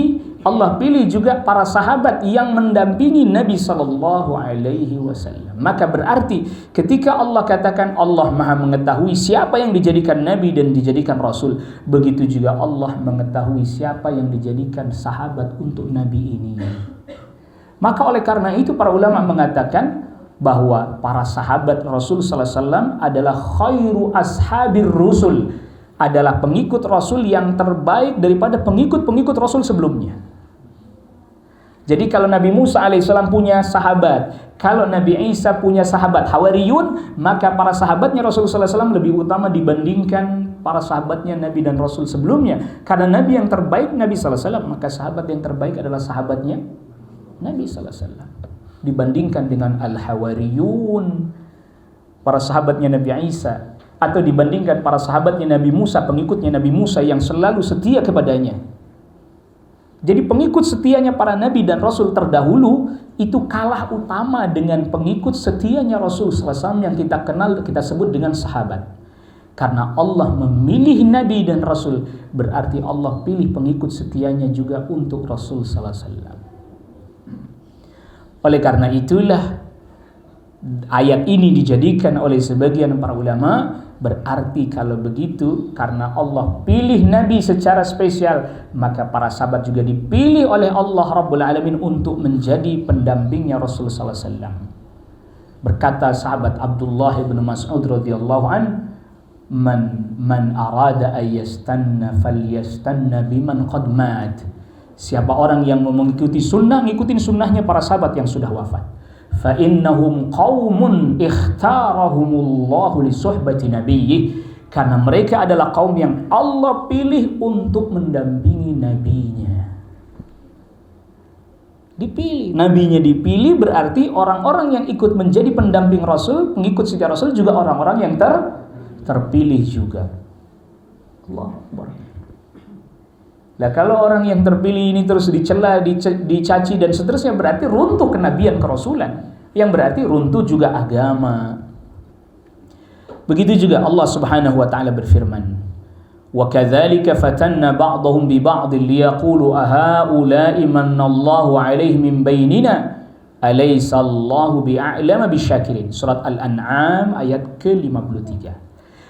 [SPEAKER 2] Allah pilih juga para sahabat yang mendampingi Nabi sallallahu alaihi wasallam. Maka berarti ketika Allah katakan Allah Maha mengetahui siapa yang dijadikan nabi dan dijadikan rasul, begitu juga Allah mengetahui siapa yang dijadikan sahabat untuk nabi ini. Maka oleh karena itu para ulama mengatakan bahwa para sahabat Rasul sallallahu alaihi wasallam adalah khairu ashabir rusul, adalah pengikut Rasul yang terbaik daripada pengikut-pengikut Rasul sebelumnya. Jadi kalau Nabi Musa alaihissalam punya sahabat, kalau Nabi Isa punya sahabat Hawariyun, maka para sahabatnya Rasulullah SAW lebih utama dibandingkan para sahabatnya Nabi dan Rasul sebelumnya. Karena Nabi yang terbaik Nabi SAW, maka sahabat yang terbaik adalah sahabatnya Nabi SAW. Dibandingkan dengan Al-Hawariyun, para sahabatnya Nabi Isa, atau dibandingkan para sahabatnya Nabi Musa, pengikutnya Nabi Musa yang selalu setia kepadanya. Jadi pengikut setianya para Nabi dan Rasul terdahulu itu kalah utama dengan pengikut setianya Rasul SAW yang kita kenal, kita sebut dengan sahabat. Karena Allah memilih Nabi dan Rasul, berarti Allah pilih pengikut setianya juga untuk Rasul SAW. Oleh karena itulah ayat ini dijadikan oleh sebagian para ulama, berarti kalau begitu karena Allah pilih Nabi secara spesial, maka para sahabat juga dipilih oleh Allah Rabbul Alamin untuk menjadi pendampingnya Rasulullah sallallahu alaihi wasallam. Berkata sahabat Abdullah bin Mas'ud radhiyallahu an, man arada ay yastanna falyastanna biman qad mat. Siapa orang yang mengikuti sunnah, ngikutin sunnahnya para sahabat yang sudah wafat. Fa innahum qaumun ikhtarahumullahu li suhbati nabiyyi, karena mereka adalah kaum yang Allah pilih untuk mendampingi nabinya. Dipilih, nabinya dipilih, berarti orang-orang yang ikut menjadi pendamping Rasul, pengikut setia Rasul juga orang-orang yang terpilih juga. Allahu Akbar. Nah, kalau orang yang terpilih ini terus dicela, dicaci dan seterusnya, berarti runtuh kenabian kerasulan, yang berarti runtuh juga agama. Begitu juga Allah Subhanahu wa taala berfirman, wa kadzalika fatanna ba'dahum bi ba'd liyaqulu ahaula'i manallahu 'alaihim min bainina alaysa Allahu bi'a'lama bisyakirin. Surat Al-An'am ayat ke-53.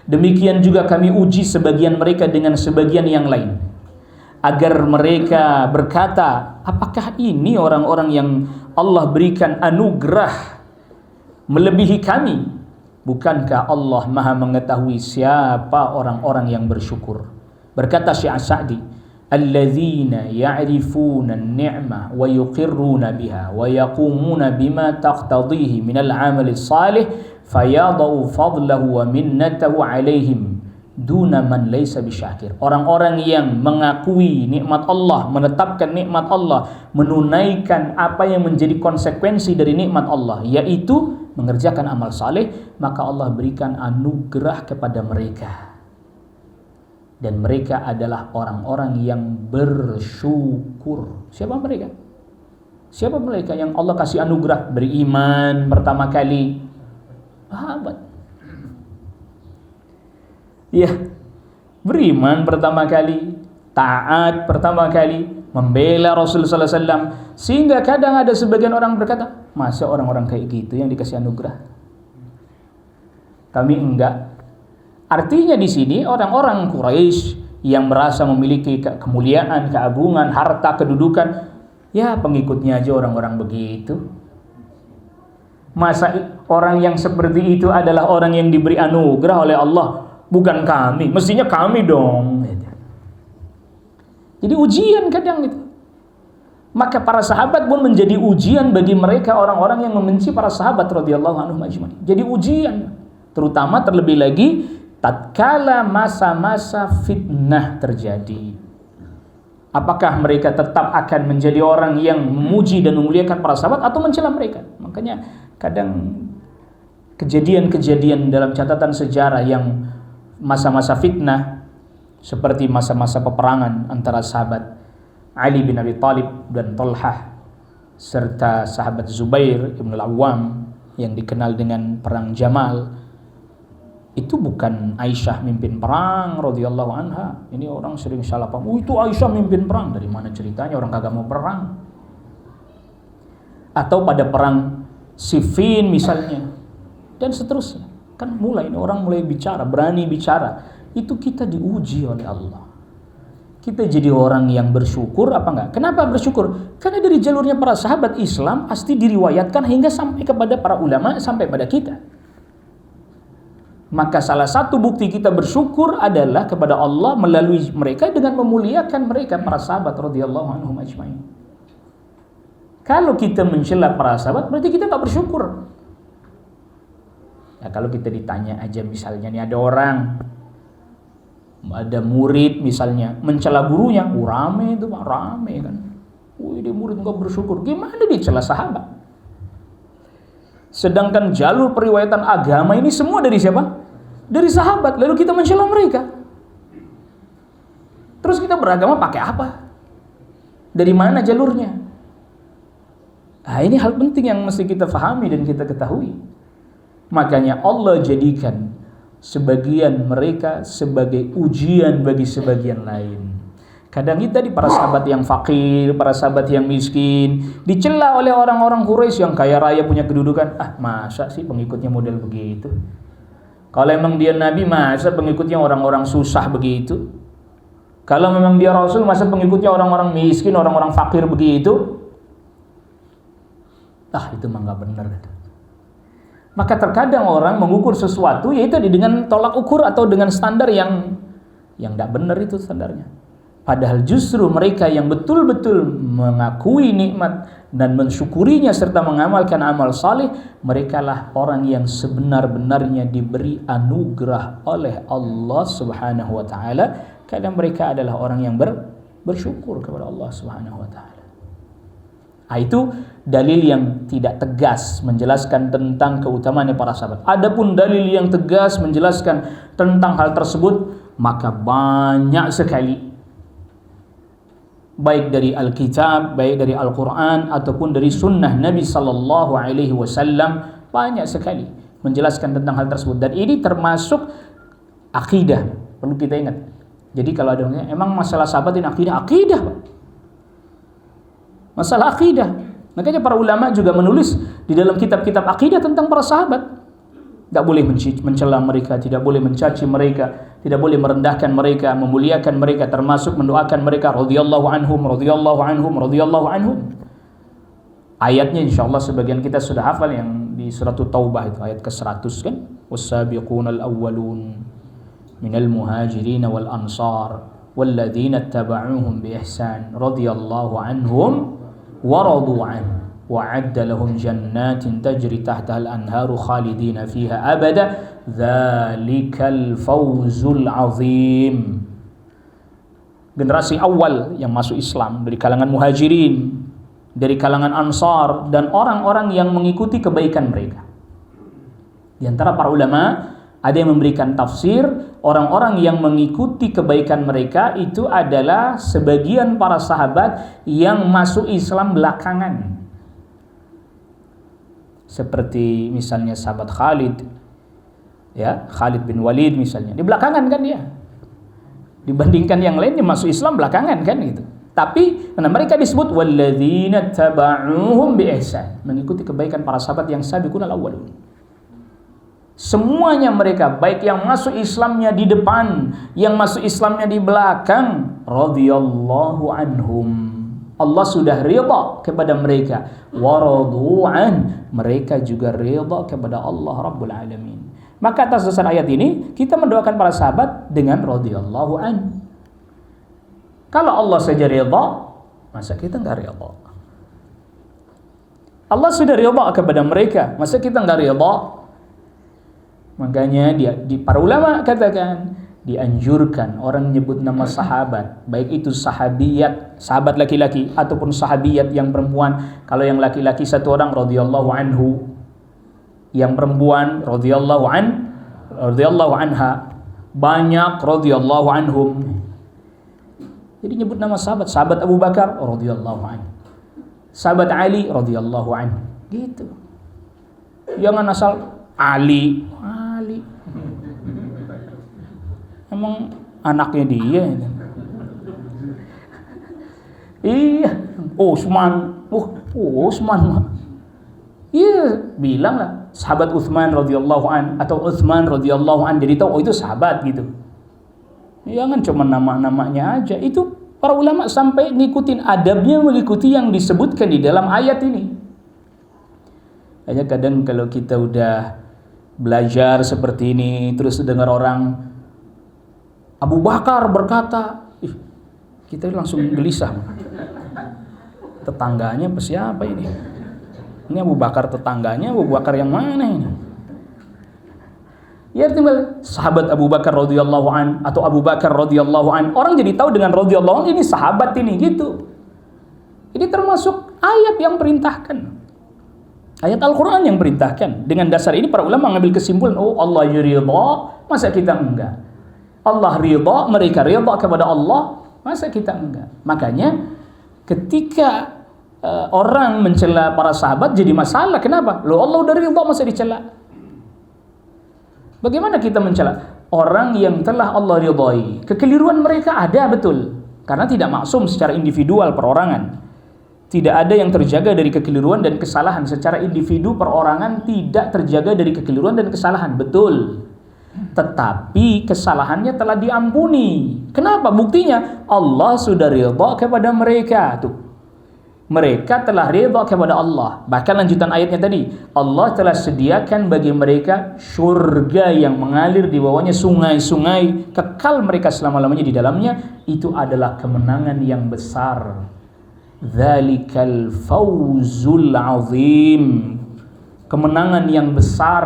[SPEAKER 2] Demikian juga kami uji sebagian mereka dengan sebagian yang lain, agar mereka berkata, apakah ini orang-orang yang Allah berikan anugerah melebihi kami? Bukankah Allah Maha mengetahui siapa orang-orang yang bersyukur? Berkata Syekh Sa'di, alladzina ya'rifuna an-ni'mah wa yuqirruna biha wa yaqumuna bima taqtadihi minal 'amali salih fayadau fadlahu wa minnatahu 'alaihim duna man laysa bisyakir. Orang-orang yang mengakui nikmat Allah, menetapkan nikmat Allah, menunaikan apa yang menjadi konsekuensi dari nikmat Allah, yaitu mengerjakan amal saleh, maka Allah berikan anugerah kepada mereka. Dan mereka adalah orang-orang yang bersyukur. Siapa mereka? Siapa mereka yang Allah kasih anugerah? Beriman pertama kali. Sahabat. Ya, beriman pertama kali, taat pertama kali, membela Rasul sallallahu alaihi wasallam, sehingga kadang ada sebagian orang berkata, masa orang-orang kayak gitu yang dikasih anugerah? Kami enggak. Artinya di sini orang-orang Quraisy yang merasa memiliki kemuliaan, keagungan, harta, kedudukan, ya pengikutnya aja orang-orang begitu. Masa orang yang seperti itu adalah orang yang diberi anugerah oleh Allah? Bukan kami, mestinya kami dong. Jadi ujian kadang itu. Maka para sahabat pun menjadi ujian bagi mereka orang-orang yang membenci para sahabat radhiyallahu anhum ajmain. Jadi ujian, terutama terlebih lagi tatkala masa-masa fitnah terjadi. Apakah mereka tetap akan menjadi orang yang memuji dan memuliakan para sahabat atau mencela mereka? Makanya kadang kejadian-kejadian dalam catatan sejarah yang masa-masa fitnah seperti masa-masa peperangan antara sahabat Ali bin Abi Thalib dan Talhah serta sahabat Zubair ibn al-Awwam yang dikenal dengan perang Jamal, itu bukan Aisyah mimpin perang radhiyallahu anha. Ini orang sering salah paham, itu Aisyah mimpin perang. Dari mana ceritanya, orang kagak mau perang. Atau pada perang Siffin misalnya, dan seterusnya. Kan mulai ini orang mulai bicara, berani bicara. Itu kita diuji oleh Allah. Kita jadi orang yang bersyukur apa enggak? Kenapa bersyukur? Karena dari jalurnya para sahabat Islam pasti diriwayatkan hingga sampai kepada para ulama, sampai pada kita. Maka salah satu bukti kita bersyukur adalah kepada Allah melalui mereka dengan memuliakan mereka, para sahabat radhiyallahu anhum ajmain. Kalau kita mencela para sahabat berarti kita enggak bersyukur. Ya, kalau kita ditanya aja misalnya nih ada murid misalnya mencela gurunya, rame itu Pak, rame kan. Dia murid enggak bersyukur. Gimana dia cela sahabat? Sedangkan jalur periwayatan agama ini semua dari siapa? Dari sahabat. Lalu kita mencela mereka. Terus kita beragama pakai apa? Dari mana jalurnya? Nah, ini hal penting yang mesti kita fahami dan kita ketahui. Makanya Allah jadikan sebagian mereka sebagai ujian bagi sebagian lain. Kadang kita di para sahabat yang fakir, para sahabat yang miskin, dicela oleh orang-orang Quraisy yang kaya raya punya kedudukan. Masa sih pengikutnya model begitu? Kalau memang dia Nabi, masa pengikutnya orang-orang susah begitu? Kalau memang dia Rasul, masa pengikutnya orang-orang miskin, orang-orang fakir begitu? Itu mah nggak benar. Maka terkadang orang mengukur sesuatu yaitu dengan tolak ukur atau dengan standar yang tidak benar itu standarnya. Padahal justru mereka yang betul-betul mengakui nikmat dan mensyukurinya serta mengamalkan amal saleh, merekalah orang yang sebenar-benarnya diberi anugerah oleh Allah Subhanahu wa taala, karena mereka adalah orang yang bersyukur kepada Allah Subhanahu wa taala. Itu dalil yang tidak tegas menjelaskan tentang keutamaan para sahabat. Adapun dalil yang tegas menjelaskan tentang hal tersebut, maka banyak sekali, baik dari Alkitab, baik dari Al-Quran ataupun dari Sunnah Nabi Sallallahu Alaihi Wasallam, banyak sekali menjelaskan tentang hal tersebut. Dan ini termasuk akidah, perlu kita ingat. Jadi kalau ada yang emang masalah sahabat ini akidah, Pak. Masalah akidah. Makanya para ulama juga menulis di dalam kitab-kitab akidah tentang para sahabat. Tidak boleh mencela mereka, tidak boleh mencaci mereka, tidak boleh merendahkan mereka, memuliakan mereka, termasuk mendoakan mereka radhiyallahu anhum, radhiyallahu anhum, radhiyallahu anhum. Ayatnya insyaallah sebagian kita sudah hafal yang di surat Taubah itu ayat ke-100 kan? Was-sabiqunal awwalun minal muhajirin wal ansar walladzina ittaba'uuhum bi ihsan radhiyallahu anhum wa radu an wa'adda lahum jannatin tajri tahtaha al-anharu khalidina fiha abada dzalikal fawzul azim. Generasi awal yang masuk Islam dari kalangan muhajirin, dari kalangan ansar, dan orang-orang yang mengikuti kebaikan mereka. Di antara para ulama ada yang memberikan tafsir, orang-orang yang mengikuti kebaikan mereka itu adalah sebagian para sahabat yang masuk Islam belakangan. Seperti misalnya sahabat Khalid, ya, Khalid bin Walid misalnya. Di belakangan kan dia. Dibandingkan yang lainnya masuk Islam belakangan kan gitu. Tapi mereka disebut walladzina taba'uuhum bi ihsan, mengikuti kebaikan para sahabat yang sabiqunal awwalun. Semuanya mereka, baik yang masuk Islamnya di depan, yang masuk Islamnya di belakang, radhiyallahu anhum. Allah sudah ridha kepada mereka, wa radu'an, mereka juga ridha kepada Allah Rabbul Alamin. Maka atas dasar ayat ini kita mendoakan para sahabat dengan radhiyallahu an. Kalau Allah saja ridha, masa kita enggak ridha? Allah sudah ridha kepada mereka, masa kita enggak ridha? Makanya para ulama katakan dianjurkan orang nyebut nama sahabat, baik itu sahabiyat, sahabat laki-laki ataupun sahabiyat yang perempuan. Kalau yang laki-laki satu orang radhiyallahu anhu, yang perempuan radhiyallahu anha, banyak radhiyallahu anhum. Jadi nyebut nama sahabat, sahabat Abu Bakar radhiyallahu anhu, sahabat Ali radhiyallahu anhu, gitu. Jangan asal Ali. Emang anaknya dia. Iya, Utsman. Utsman. Iya, bilanglah sahabat Utsman radhiyallahu an atau Utsman radhiyallahu an, jadi tahu itu sahabat gitu. Jangan cuma nama-namanya aja. Itu para ulama sampai ngikutin adabnya, mengikuti yang disebutkan di dalam ayat ini. Hanya kadang kalau kita udah belajar seperti ini, terus dengar orang Abu Bakar berkata, kita langsung gelisah. Tetangganya siapa ini? Ini Abu Bakar tetangganya, Abu Bakar yang mana ini? Ya, timbal sahabat Abu Bakar radhiyallahu an atau Abu Bakar radhiyallahu an. Orang jadi tahu dengan radhiyallahu an ini sahabat ini gitu. Ini termasuk ayat yang perintahkan. Ayat Al-Quran yang perintahkan. Dengan dasar ini para ulama mengambil kesimpulan, oh Allah ridha, masa kita enggak? Allah ridha, mereka ridha kepada Allah, masa kita enggak? Makanya ketika orang mencela para sahabat jadi masalah. Kenapa? Loh, Allah udah ridha, masa dicela? Bagaimana kita mencela orang yang telah Allah ridhai? Kekeliruan mereka ada, betul, karena tidak maksum secara individual perorangan. Tidak ada yang terjaga dari kekeliruan dan kesalahan secara individu, perorangan tidak terjaga dari kekeliruan dan kesalahan, betul. Tetapi kesalahannya telah diampuni. Kenapa? Buktinya Allah sudah ridha kepada mereka. Tuh, Mereka telah redha kepada Allah. Bahkan lanjutan ayatnya tadi, Allah telah sediakan bagi mereka syurga yang mengalir di bawahnya sungai-sungai, kekal mereka selama-lamanya di dalamnya. Itu adalah kemenangan yang besar. Dzalikal fawzul azim. Kemenangan yang besar.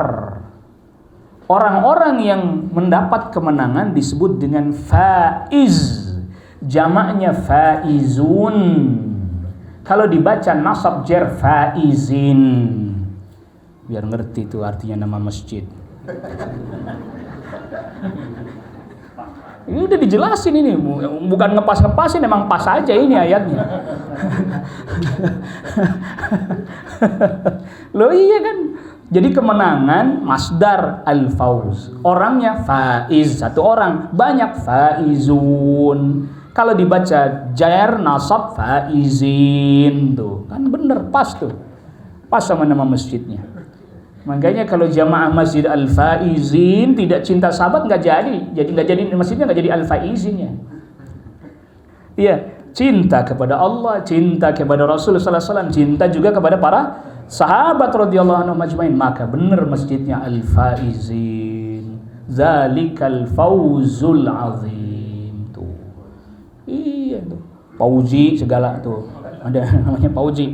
[SPEAKER 2] Orang-orang yang mendapat kemenangan disebut dengan faiz. Jamaknya faizun. Kalau dibaca nasab jar faizin, biar ngerti itu artinya nama masjid. Ini udah dijelasin ini, bukan ngepas-ngepasin, emang pas aja ini ayatnya. Loh iya kan? Jadi kemenangan masdar al-fauz. Orangnya faiz, satu orang, banyak faizun. Kalau dibaca jar nasab faizin tuh, kan bener pas tuh. Pas sama nama masjidnya. Makanya kalau jamaah Masjid Al-Faizin tidak cinta sahabat nggak jadi. Jadi nggak jadi masjidnya, nggak jadi Al-Faizinnya. Iya, cinta kepada Allah, cinta kepada Rasulullah sallallahu alaihi wasallam, cinta juga kepada para sahabat radhiyallahu anhum ajmain, maka benar masjidnya Al-Faizin. Zalikal fawzul azim tuh. Iya tuh. Pauji segala tuh. Ada namanya Pauji.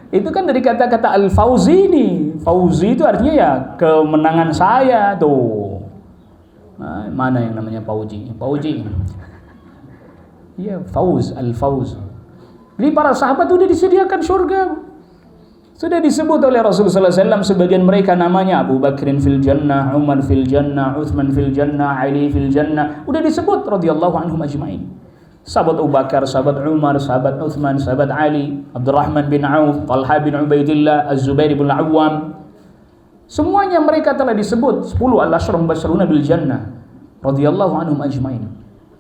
[SPEAKER 2] Itu kan dari kata-kata al-fauzi ini. Fauzi itu artinya ya kemenangan saya tuh. Nah, mana yang namanya Pauji? Iya, fauz, al-fauz. Jadi para sahabat sudah disediakan surga. Sudah disebut oleh Rasulullah SAW, sebagian mereka namanya Abu Bakrin fil jannah, Umar fil jannah, Uthman fil jannah, Ali fil jannah. Udah disebut radhiyallahu anhum ajmain. Sahabat Abu Bakar, sahabat Umar, sahabat Uthman, sahabat Ali, Abdurrahman bin Auf, Talha bin Ubaidillah, Az-Zubair bin Al-Awwam. Semuanya mereka telah disebut 10 al-asyrul mubashshiruna bil jannah radhiyallahu anhum ajmain.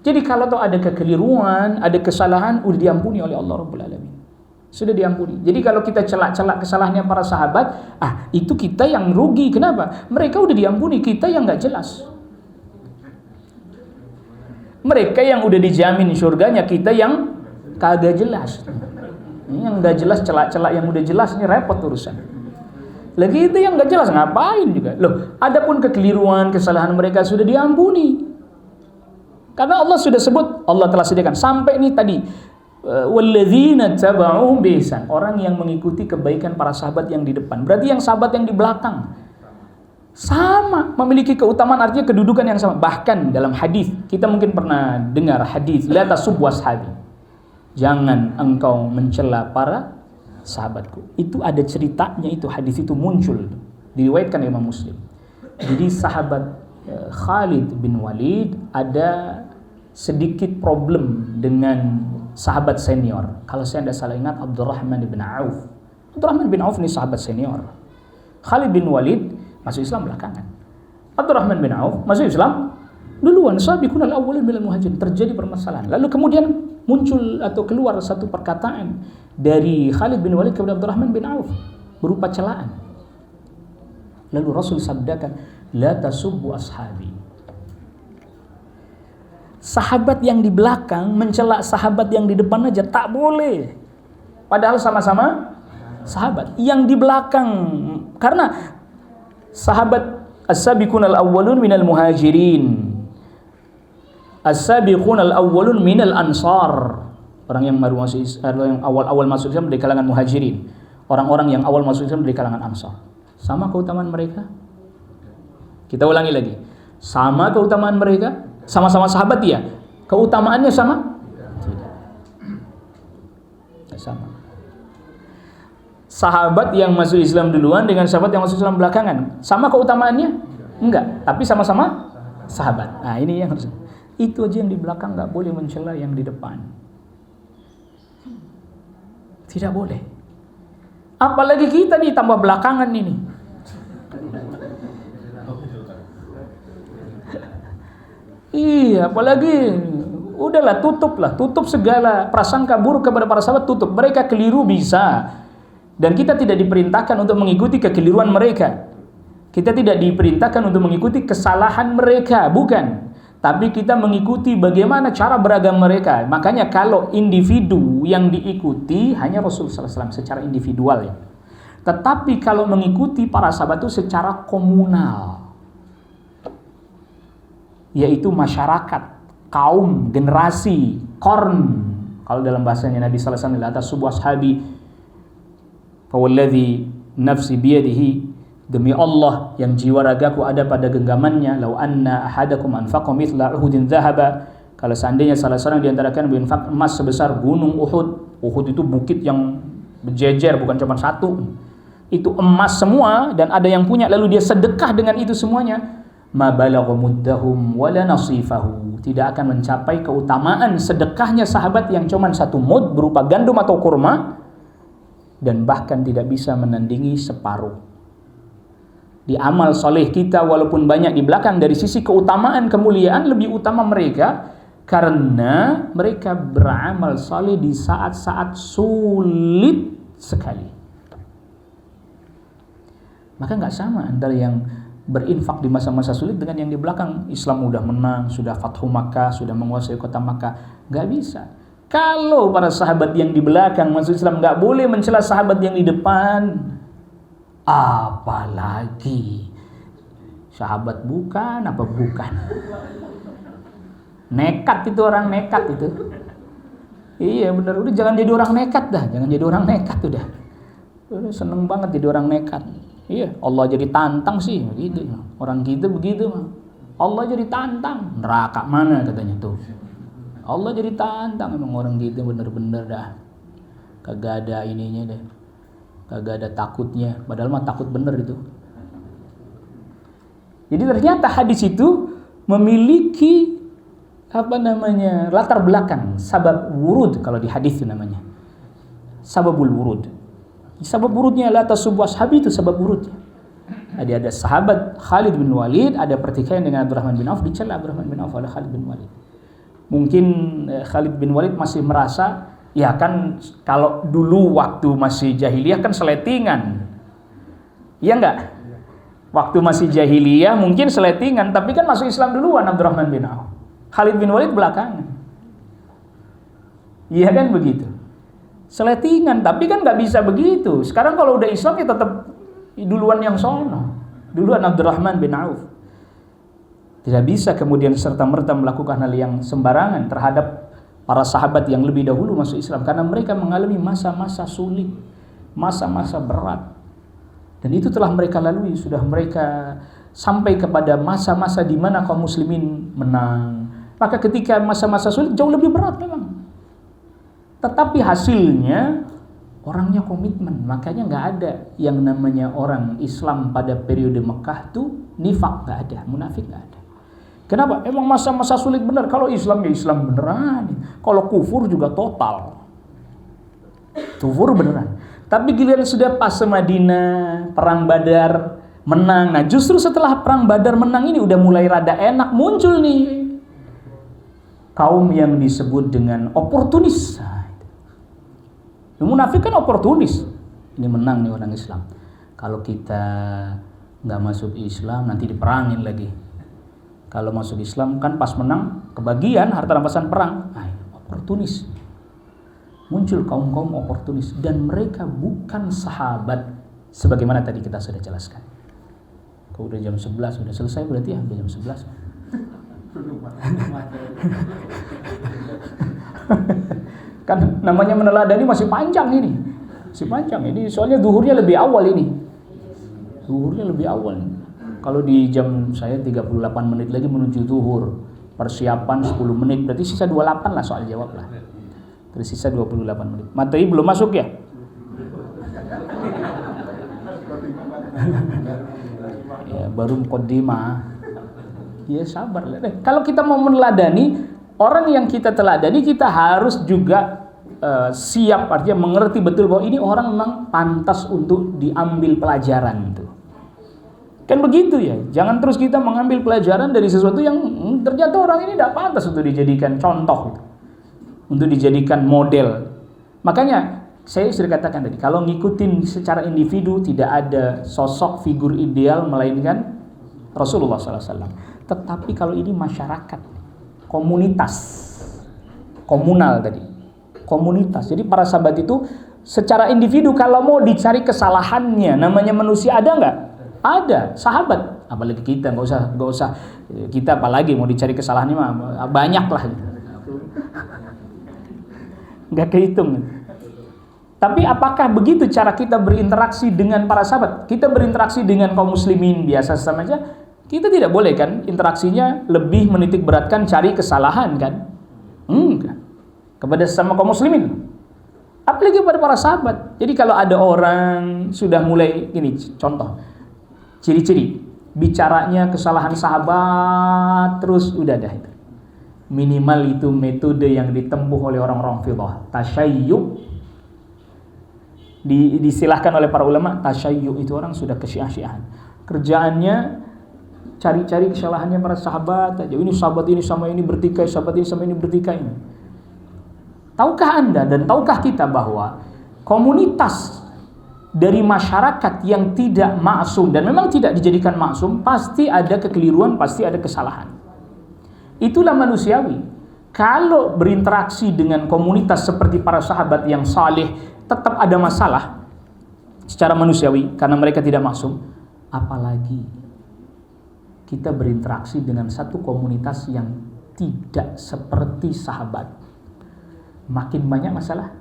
[SPEAKER 2] Jadi kalau ada kekeliruan, ada kesalahan, udah diampuni oleh Allah Rabbul Alamin. Sudah diampuni. Jadi kalau kita celak-celak kesalahannya para sahabat, itu kita yang rugi. Kenapa? Mereka udah diampuni, kita yang nggak jelas. Mereka yang udah dijamin surganya, kita yang kagak jelas. Ini yang nggak jelas, celak-celak yang udah jelas, ini repot urusan. Lagi itu yang nggak jelas, ngapain juga? Loh, adapun kekeliruan, kesalahan mereka sudah diampuni. Karena Allah sudah sebut, Allah telah sediakan. Sampai ini tadi, walladzina taba'uhum biihsan, orang yang mengikuti kebaikan para sahabat yang di depan. Berarti yang sahabat yang di belakang sama memiliki keutamaan, artinya kedudukan yang sama. Bahkan dalam hadis, kita mungkin pernah dengar hadis la tasubbu ashabi, jangan engkau mencela para sahabatku. Itu ada ceritanya, itu hadis itu muncul, diriwayatkan Imam Muslim. Jadi sahabat Khalid bin Walid ada sedikit problem dengan sahabat senior. Kalau saya tidak salah ingat, Abdurrahman bin Auf. Abdurrahman bin Auf ini sahabat senior. Khalid bin Walid masuk Islam belakangan. Abdurrahman bin Auf masuk Islam duluan. Sabiqun al-awwalun minal muhajirin. Terjadi permasalahan. Lalu kemudian muncul atau keluar satu perkataan dari Khalid bin Walid kepada Abdurrahman bin Auf berupa celaan. Lalu Rasul sabdakan, la tasubbu ashabi. Sahabat yang di belakang mencela sahabat yang di depan aja tak boleh. Padahal sama-sama sahabat. Yang di belakang, karena sahabat as-sabiqun al-awwalun minal muhajirin, as-sabiqun al-awwalun minal ansar. Orang yang baru masuk, yang awal-awal masuk Islam dari kalangan muhajirin. Orang-orang yang awal masuk Islam dari kalangan ansar. Sama keutamaan mereka? Kita ulangi lagi. Sama keutamaan mereka? Sama-sama sahabat ya? Keutamaannya sama? Tidak. Sama. Sahabat yang masuk Islam duluan dengan sahabat yang masuk Islam belakangan, sama keutamaannya? Enggak, tapi sama-sama sahabat. Nah, ini yang harus. Itu aja yang di belakang enggak boleh mencela yang di depan. Tidak boleh. Apalagi kita nih tambah belakangan ini. Iya, apalagi udahlah, tutup segala prasangka buruk kepada para sahabat, tutup. Mereka keliru bisa. Dan kita tidak diperintahkan untuk mengikuti kekeliruan mereka. Kita tidak diperintahkan untuk mengikuti kesalahan mereka, bukan. tapi kita mengikuti bagaimana cara beragam mereka. Makanya kalau individu yang diikuti hanya Rasulullah SAW secara individual ya. Tetapi kalau mengikuti para sahabat itu secara komunal, yaitu masyarakat, kaum, generasi, korn. Kalau dalam bahasanya Nabi SAW atas sebuah sahabi, fawalladzi nafsi biyadihi, demi Allah yang jiwa ragaku ada pada genggamannya, lau anna ahadakum anfaqa mithla uhudin dhahaba, kalau seandainya salah seorang di antara kalian berinfak emas sebesar gunung Uhud. Uhud itu bukit yang berjejer, bukan cuma satu, itu emas semua, dan ada yang punya lalu dia sedekah dengan itu semuanya, ma balagha muddahum wala nasifahu, tidak akan mencapai keutamaan sedekahnya sahabat yang cuma satu mud berupa gandum atau kurma, dan bahkan tidak bisa menandingi separuh. Di amal soleh kita walaupun banyak di belakang, dari sisi keutamaan kemuliaan lebih utama mereka, karena mereka beramal soleh di saat-saat sulit sekali. Maka nggak sama antara yang berinfak di masa-masa sulit dengan yang di belakang. Islam udah menang, sudah Fathu Makkah, sudah menguasai kota Makkah. Nggak bisa. Kalau para sahabat yang di belakang masuk Islam nggak boleh mencela sahabat yang di depan, apalagi sahabat bukan apa bukan. Nekat itu, orang nekat itu. Iya benar, udah jangan jadi orang nekat dah, jangan jadi orang nekat udah. Udah seneng banget jadi orang nekat. Iya, Allah jadi tantang sih begitu. Orang kita begitu mah. Allah jadi tantang, neraka mana katanya tuh. Allah jadi tantang, emang orang gitu bener-bener dah. Kagak ada ininya deh. Kagak ada takutnya, padahal mah takut bener itu. Jadi ternyata hadis itu memiliki latar belakang, sabab wurud kalau di hadis itu namanya. Sababul wurud. Sabab wurudnya adalah atas sebuah sahabat, itu sabab wurudnya. Ada sahabat Khalid bin Walid, ada pertikaian dengan Abdurrahman bin Auf, dicela Abdurrahman bin Auf oleh Khalid bin Walid. Mungkin Khalid bin Walid masih merasa, ya kan kalau dulu waktu masih jahiliyah kan seletingan. Iya enggak? Waktu masih jahiliyah mungkin seletingan, tapi kan masuk Islam duluan Abdurrahman bin Auf. Khalid bin Walid belakangan. Iya kan begitu. Seletingan, tapi kan nggak bisa begitu. Sekarang kalau udah Islam ya tetap duluan yang sono. Duluan Abdurrahman bin Auf. Tidak bisa kemudian serta-merta melakukan hal yang sembarangan terhadap para sahabat yang lebih dahulu masuk Islam, karena mereka mengalami masa-masa sulit, masa-masa berat. Dan itu telah mereka lalui, sudah mereka sampai kepada masa-masa di mana kaum muslimin menang. Maka ketika masa-masa sulit jauh lebih berat memang. Tetapi hasilnya orangnya komitmen. Makanya nggak ada yang namanya orang Islam pada periode Mekah tuh nifak, nggak ada, munafik nggak ada. Kenapa? Emang masa-masa sulit benar. Kalau Islam ya Islam beneran. Kalau kufur juga total. Kufur beneran. Tapi giliran sudah pas Madinah, perang Badar, menang. Nah justru setelah perang Badar menang ini udah mulai rada enak, muncul nih kaum yang disebut dengan oportunis. Munafik kan oportunis. Ini menang nih orang Islam. Kalau kita nggak masuk Islam nanti diperangin lagi. Kalau masuk Islam kan pas menang kebagian harta rampasan perang. Nah, oportunis. Muncul kaum-kaum oportunis dan mereka bukan sahabat sebagaimana tadi kita sudah jelaskan. Kalau udah jam 11 sudah selesai berarti ya, udah jam 11. Kan namanya meneladani masih panjang ini. Masih panjang ini, soalnya zuhurnya lebih awal ini. Zuhurnya lebih awal nih. Kalau di jam saya 38 menit lagi menuju zuhur. Persiapan 10 menit, berarti sisa 28 lah soal jawab lah. Tersisa 28 menit. Materi belum masuk ya? Ya baru muqaddimah. Ya sabar lah. Kalau kita mau meneladani orang yang kita teladani, kita harus juga siap, artinya mengerti betul bahwa ini orang memang pantas untuk diambil pelajaran itu. Kan begitu ya. Jangan terus kita mengambil pelajaran dari sesuatu yang ternyata orang ini tidak pantas untuk dijadikan contoh gitu. Untuk dijadikan model. Makanya saya sudah katakan tadi, kalau ngikutin secara individu tidak ada sosok figur ideal melainkan Rasulullah SAW. Tetapi kalau ini masyarakat, komunitas, komunal tadi, komunitas. Jadi para sahabat itu secara individu kalau mau dicari kesalahannya, namanya manusia ada nggak? Ada, sahabat. Apalagi kita nggak usah kita apalagi mau dicari kesalahannya mah banyak lah. Nggak kehitung. Tapi apakah begitu cara kita berinteraksi dengan para sahabat? Kita berinteraksi dengan kaum muslimin biasa sama aja. Kita tidak boleh kan interaksinya lebih menitik beratkan cari kesalahan kan? Enggak. Kepada sesama kaum muslimin. Apalagi kepada para sahabat. Jadi kalau ada orang sudah mulai gini, contoh ciri-ciri bicaranya kesalahan sahabat terus udah dah itu. Minimal itu metode yang ditempuh oleh orang-orang Rafidhah, tasyayyu. Disilahkan oleh para ulama, tasyayyu itu orang sudah kesyiah-syiahan. Kerjaannya cari-cari kesalahannya para sahabat aja. Ini sahabat ini sama ini bertikai, sahabat ini sama ini bertikai. Tahukah Anda dan tahukah kita bahwa komunitas dari masyarakat yang tidak maksum dan memang tidak dijadikan maksum, pasti ada kekeliruan, pasti ada kesalahan. Itulah manusiawi. Kalau berinteraksi dengan komunitas seperti para sahabat yang saleh, tetap ada masalah secara manusiawi karena mereka tidak maksum. Apalagi kita berinteraksi dengan satu komunitas yang tidak seperti sahabat, makin banyak masalah.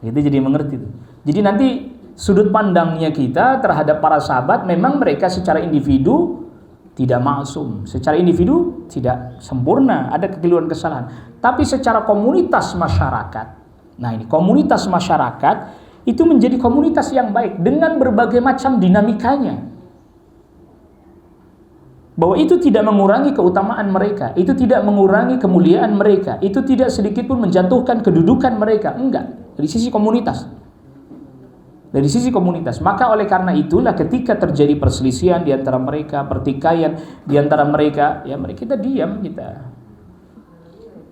[SPEAKER 2] Itu jadi mengerti itu. Jadi nanti sudut pandangnya kita terhadap para sahabat memang mereka secara individu tidak maksum, secara individu tidak sempurna, ada kekeliruan kesalahan. Tapi secara komunitas masyarakat, nah ini komunitas masyarakat itu menjadi komunitas yang baik dengan berbagai macam dinamikanya. Bahwa itu tidak mengurangi keutamaan mereka, itu tidak mengurangi kemuliaan mereka, itu tidak sedikit pun menjatuhkan kedudukan mereka, enggak. Dari sisi komunitas. Dari sisi komunitas. Maka oleh karena itulah ketika terjadi perselisihan di antara mereka, pertikaian di antara mereka, ya kita diam, kita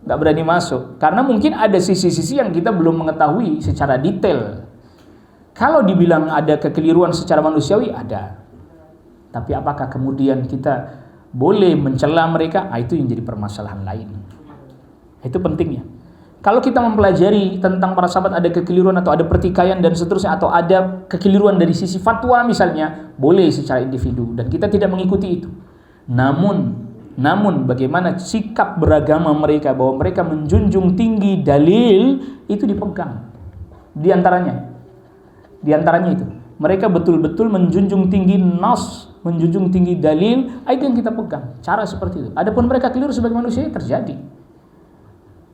[SPEAKER 2] nggak berani masuk. Karena mungkin ada sisi-sisi yang kita belum mengetahui secara detail. Kalau dibilang ada kekeliruan secara manusiawi, ada. Tapi apakah kemudian kita boleh mencela mereka? Itu yang jadi permasalahan lain. Itu pentingnya. Kalau kita mempelajari tentang para sahabat ada kekeliruan atau ada pertikaian dan seterusnya, atau ada kekeliruan dari sisi fatwa misalnya, boleh secara individu dan kita tidak mengikuti itu. Namun bagaimana sikap beragama mereka, bahwa mereka menjunjung tinggi dalil, itu dipegang. Di antaranya itu. Mereka betul-betul menjunjung tinggi nas, menjunjung tinggi dalil, itu yang kita pegang. Cara seperti itu. Adapun mereka keliru sebagai manusia, terjadi.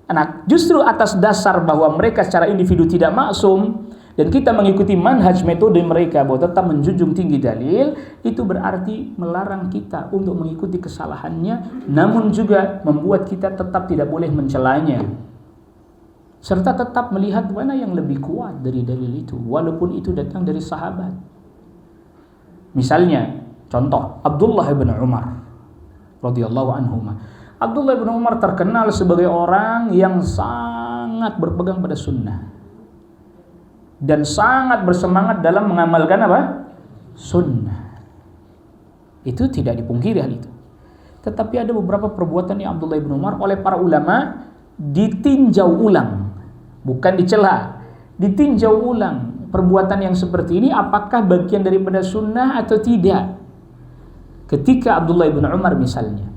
[SPEAKER 2] Nah, justru atas dasar bahwa mereka secara individu tidak maksum dan kita mengikuti manhaj metode mereka bahwa tetap menjunjung tinggi dalil, itu berarti melarang kita untuk mengikuti kesalahannya, namun juga membuat kita tetap tidak boleh mencelanya, serta tetap melihat mana yang lebih kuat dari dalil itu, walaupun itu datang dari sahabat. Misalnya, contoh Abdullah bin Umar radhiyallahu anhuma. Abdullah bin Umar terkenal sebagai orang yang sangat berpegang pada sunnah dan sangat bersemangat dalam mengamalkan apa? Sunnah. Itu tidak dipungkiri hal itu. Tetapi ada beberapa perbuatan yang Abdullah bin Umar oleh para ulama ditinjau ulang, bukan dicela, ditinjau ulang. Perbuatan yang seperti ini apakah bagian daripada sunnah atau tidak? Ketika Abdullah bin Umar misalnya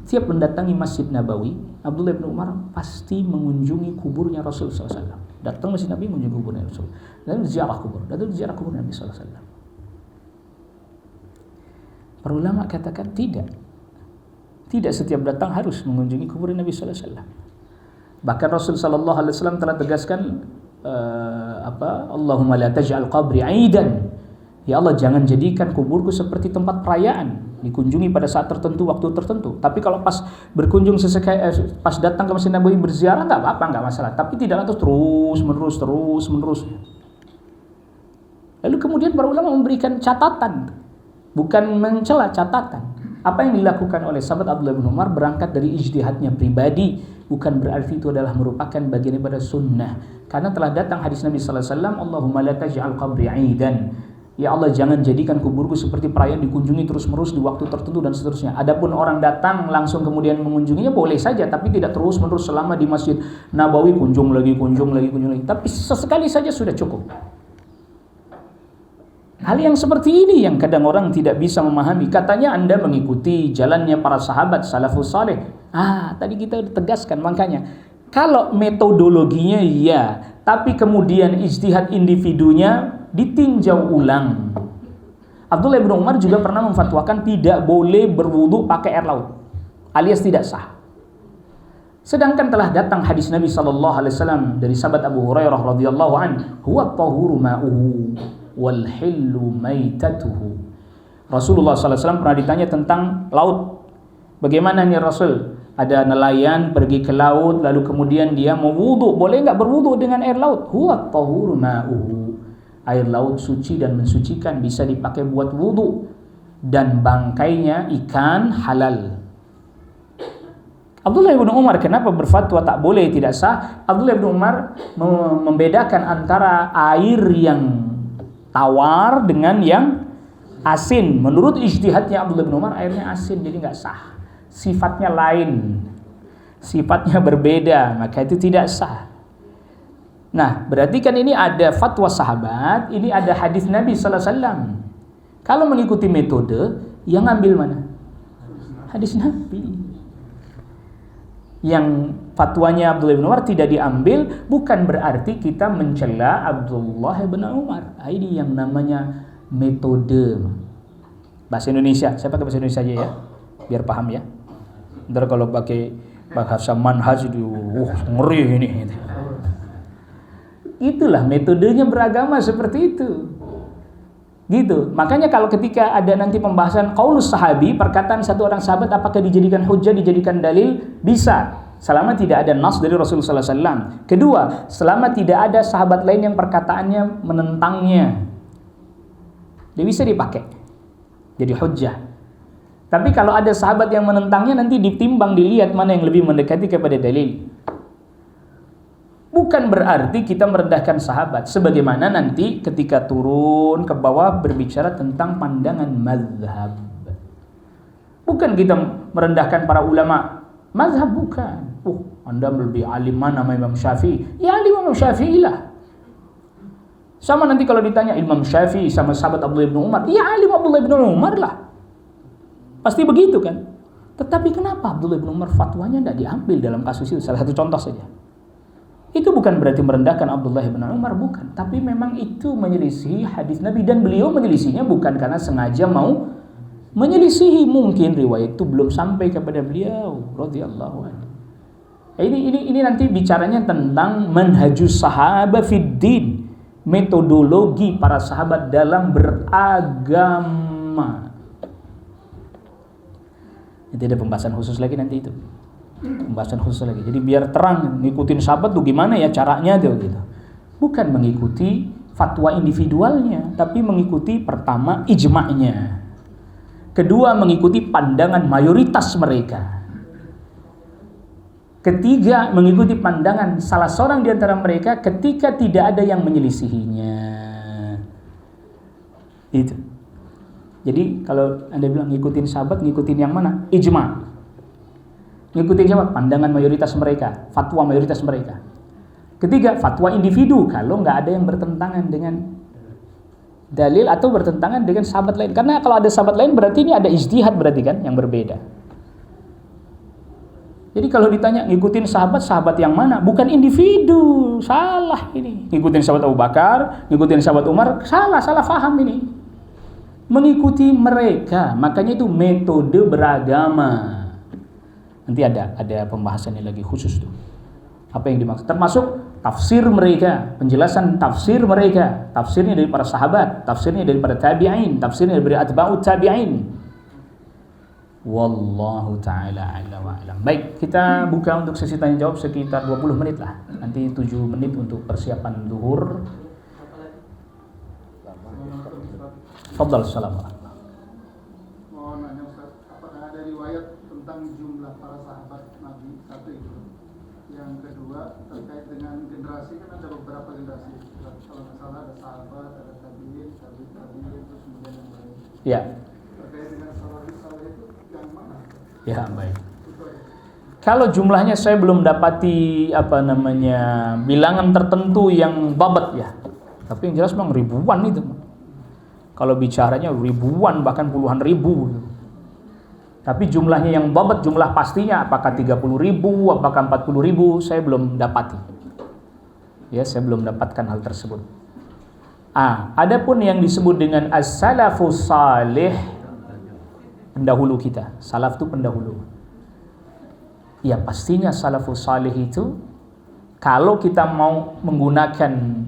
[SPEAKER 2] setiap mendatangi Masjid Nabawi, Abdullah bin Umar pasti mengunjungi kuburnya Rasul SAW. Datang Masjid Nabawi, mengunjungi kuburnya Rasul. Dan ziarah kubur Nabi SAW. Para ulama katakan tidak setiap datang harus mengunjungi kubur Nabi SAW. Bahkan Rasul SAW telah tegaskan Allahumma la taj'al qabri 'aidan. Ya Allah, jangan jadikan kuburku seperti tempat perayaan, dikunjungi pada saat tertentu, waktu tertentu. Tapi kalau pas berkunjung pas datang ke Masjid Nabawi berziarah nggak apa-apa, nggak masalah. Tapi tidak terus menerus. Lalu kemudian para ulama memberikan catatan, bukan mencela, catatan. Apa yang dilakukan oleh sahabat Abdullah bin Umar berangkat dari ijtihadnya pribadi, bukan berarti itu adalah merupakan bagian daripada sunnah. Karena telah datang hadis Nabi sallallahu alaihi wasallam, Allahumma la taj'al qabri 'aidan. Ya Allah, jangan jadikan kuburku seperti perayaan dikunjungi terus-menerus di waktu tertentu dan seterusnya. Adapun orang datang langsung kemudian mengunjunginya boleh saja, tapi tidak terus-menerus selama di Masjid Nabawi kunjung lagi. Tapi sesekali saja sudah cukup. Hal yang seperti ini yang kadang orang tidak bisa memahami. Katanya Anda mengikuti jalannya para sahabat salafus saleh. Tadi kita tegaskan, makanya kalau metodologinya iya, tapi kemudian ijtihad individunya ditinjau ulang. Abdullah bin Umar juga pernah memfatwakan tidak boleh berwudu pakai air laut, alias tidak sah. Sedangkan telah datang hadis Nabi sallallahu alaihi wasallam dari sahabat Abu Hurairah radhiyallahu anhu, huwa tahuru ma'uhu wal hillu maitatuhu. Rasulullah sallallahu alaihi wasallam pernah ditanya tentang laut. Bagaimana nih Rasul? Ada nelayan pergi ke laut lalu kemudian dia mau wudu, boleh enggak berwudu dengan air laut? Huwa tahuru ma'uhu. Air laut suci dan mensucikan, bisa dipakai buat wudu, dan bangkainya ikan halal. Abdullah bin Umar kenapa berfatwa tak boleh, tidak sah? Abdullah bin Umar membedakan antara air yang tawar dengan yang asin. Menurut ijtihadnya Abdullah bin Umar, airnya asin, jadi nggak sah. Sifatnya lain, sifatnya berbeda, maka itu tidak sah. Nah, berarti kan ini ada fatwa sahabat, ini ada hadis Nabi sallallahu alaihi wasallam. Kalau mengikuti metode, yang ambil mana? Hadis Nabi. Yang fatwanya Abdullah bin Umar tidak diambil bukan berarti kita mencela Abdullah bin Umar. Ini yang namanya metode. Bahasa Indonesia, saya pakai bahasa Indonesia aja ya, biar paham ya. Ntar kalau pakai bahasa manhaj itu, ngeri ini. Itulah metodenya beragama seperti itu. Gitu. Makanya kalau ketika ada nanti pembahasan qaulus sahabi, perkataan satu orang sahabat apakah dijadikan hujjah, dijadikan dalil? Bisa. Selama tidak ada nas dari Rasulullah sallallahu alaihi wasallam. Kedua, selama tidak ada sahabat lain yang perkataannya menentangnya. Dia bisa dipakai. Jadi hujjah. Tapi kalau ada sahabat yang menentangnya, nanti ditimbang, dilihat mana yang lebih mendekati kepada dalil. Bukan berarti kita merendahkan sahabat, sebagaimana nanti ketika turun ke bawah berbicara tentang pandangan mazhab. Bukan kita merendahkan para ulama mazhab, bukan. Anda lebih alim mana sama Imam Syafi'i? Ya alim Imam Syafi'i lah. Sama nanti kalau ditanya Imam Syafi'i sama sahabat Abdullah bin Umar, ya alim Abdullah bin Umar lah. Pasti begitu kan? Tetapi kenapa Abdullah bin Umar fatwanya tidak diambil dalam kasus itu? Salah satu contoh saja. Itu bukan berarti merendahkan Abdullah bin Umar, bukan. Tapi memang itu menyelisihi hadis Nabi, dan beliau menyelisihinya bukan karena sengaja mau menyelisihi. Mungkin riwayat itu belum sampai kepada beliau radhiyallahu anhu. Ini nanti bicaranya tentang manhajus sahabat fid din, metodologi para sahabat dalam beragama. Itu ada pembahasan khusus lagi nanti itu. Pembahasan khusus lagi. Jadi biar terang ngikutin sahabat tuh gimana ya caranya tuh gitu. Bukan mengikuti fatwa individualnya, tapi mengikuti pertama ijma'nya. Kedua mengikuti pandangan mayoritas mereka. Ketiga mengikuti pandangan salah seorang di antara mereka ketika tidak ada yang menyelisihinya. Itu. Jadi kalau Anda bilang ngikutin sahabat, ngikutin yang mana? Ijma'. Ngikutin siapa? Pandangan mayoritas mereka, fatwa mayoritas mereka. Ketiga, fatwa individu kalau nggak ada yang bertentangan dengan dalil atau bertentangan dengan sahabat lain. Karena kalau ada sahabat lain berarti ini ada ijtihad, berarti kan yang berbeda. Jadi kalau ditanya ngikutin sahabat yang mana? Bukan individu, salah ini. Ngikutin sahabat Abu Bakar, ngikutin sahabat Umar, salah paham ini. Mengikuti mereka, makanya itu metode beragama. Nanti ada pembahasannya lagi khusus tuh. Apa yang dimaksud? Termasuk tafsir mereka, penjelasan tafsir mereka. Tafsirnya dari para sahabat, tafsirnya dari para tabi'in, tafsirnya dari atba'ut tabi'in. Wallahu ta'ala a'la wa a'lam. Baik, kita buka untuk sesi tanya jawab sekitar 20 menit lah. Nanti 7 menit untuk persiapan zuhur. Fadhal, assalamualaikum.
[SPEAKER 3] Mohon nanya Ustaz, apakah ada riwayat tentang jumlah para sahabat Nabi? Satu itu. Yang kedua terkait dengan generasi, kan ada beberapa generasi. Kalau nggak salah ada sahabat, ada tabi'in, tabiin, terus kemudian yang lain.
[SPEAKER 2] Ya.
[SPEAKER 3] Terkait dengan salafus saleh itu yang mana?
[SPEAKER 2] Ya, baik. Kalau jumlahnya saya belum dapati bilangan tertentu yang babat ya. Tapi yang jelas memang ribuan itu. Kalau bicaranya ribuan bahkan puluhan ribu. Tapi jumlahnya yang babat, jumlah pastinya apakah 30.000, apakah 40.000, saya belum dapati. Ya, saya belum dapatkan hal tersebut. Adapun yang disebut dengan as-salafus salih, pendahulu kita. Salaf itu pendahulu. Ya, pastinya salafus salih itu kalau kita mau menggunakan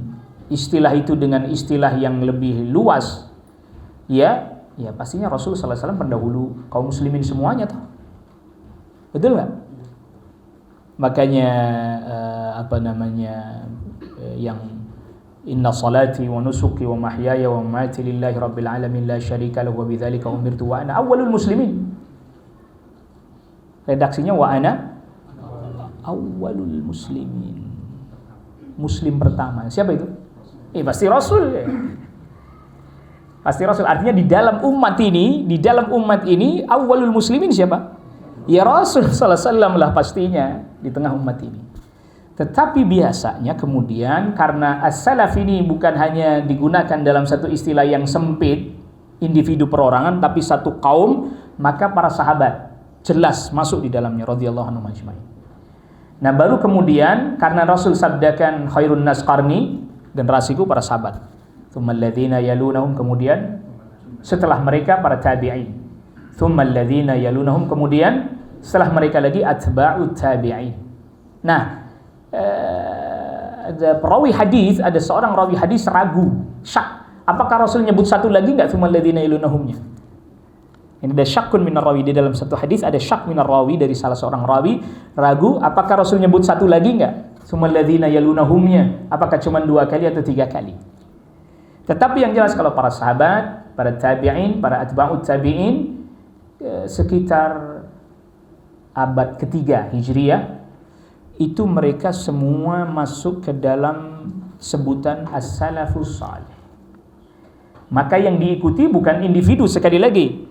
[SPEAKER 2] istilah itu dengan istilah yang lebih luas, ya pastinya Rasul sallallahu alaihi wasallam pendahulu kaum muslimin semuanya toh. Betul enggak? Makanya yang inna salati wa nusuki wa mahyaya wa mamati lillahi rabbil alamin la syarika lahu wa bidzalika umirtu wa ana awwalul muslimin. Redaksinya wa ana awwalul muslimin. Muslim pertama. Siapa itu? Pasti Rasul ya. Pasti Rasul. Artinya di dalam umat ini awwalul muslimin siapa? Ya Rasul sallallahu alaihi wasallam lah pastinya di tengah umat ini. Tetapi biasanya kemudian karena as-salaf ini bukan hanya digunakan dalam satu istilah yang sempit, individu perorangan, tapi satu kaum, maka para sahabat jelas masuk di dalamnya radhiyallahu anhum ajmain. Nah, baru kemudian karena Rasul sabdakan khairun nas qarni, generasiku para sahabat. Tsummal ladzina yalunahum, kemudian setelah mereka para tabi'in. Tsummal ladzina yalunahum, kemudian setelah mereka lagi atba'ut tabi'in. Nah, ada seorang rawi hadis ragu, syak. Apakah Rasul nyebut satu lagi enggak tsummal ladzina yalunahumnya? Ini ada syakkun minar rawi, di dalam satu hadis ada syak minar rawi dari salah seorang rawi, ragu apakah Rasul nyebut satu lagi enggak? Tsummal ladzina yalunahumnya, apakah cuma 2 kali atau 3 kali? Tetapi yang jelas kalau para sahabat, para tabi'in, para atba'ut tabi'in sekitar abad ketiga Hijriah itu mereka semua masuk ke dalam sebutan as-salafus salih. Maka yang diikuti bukan individu, sekali lagi,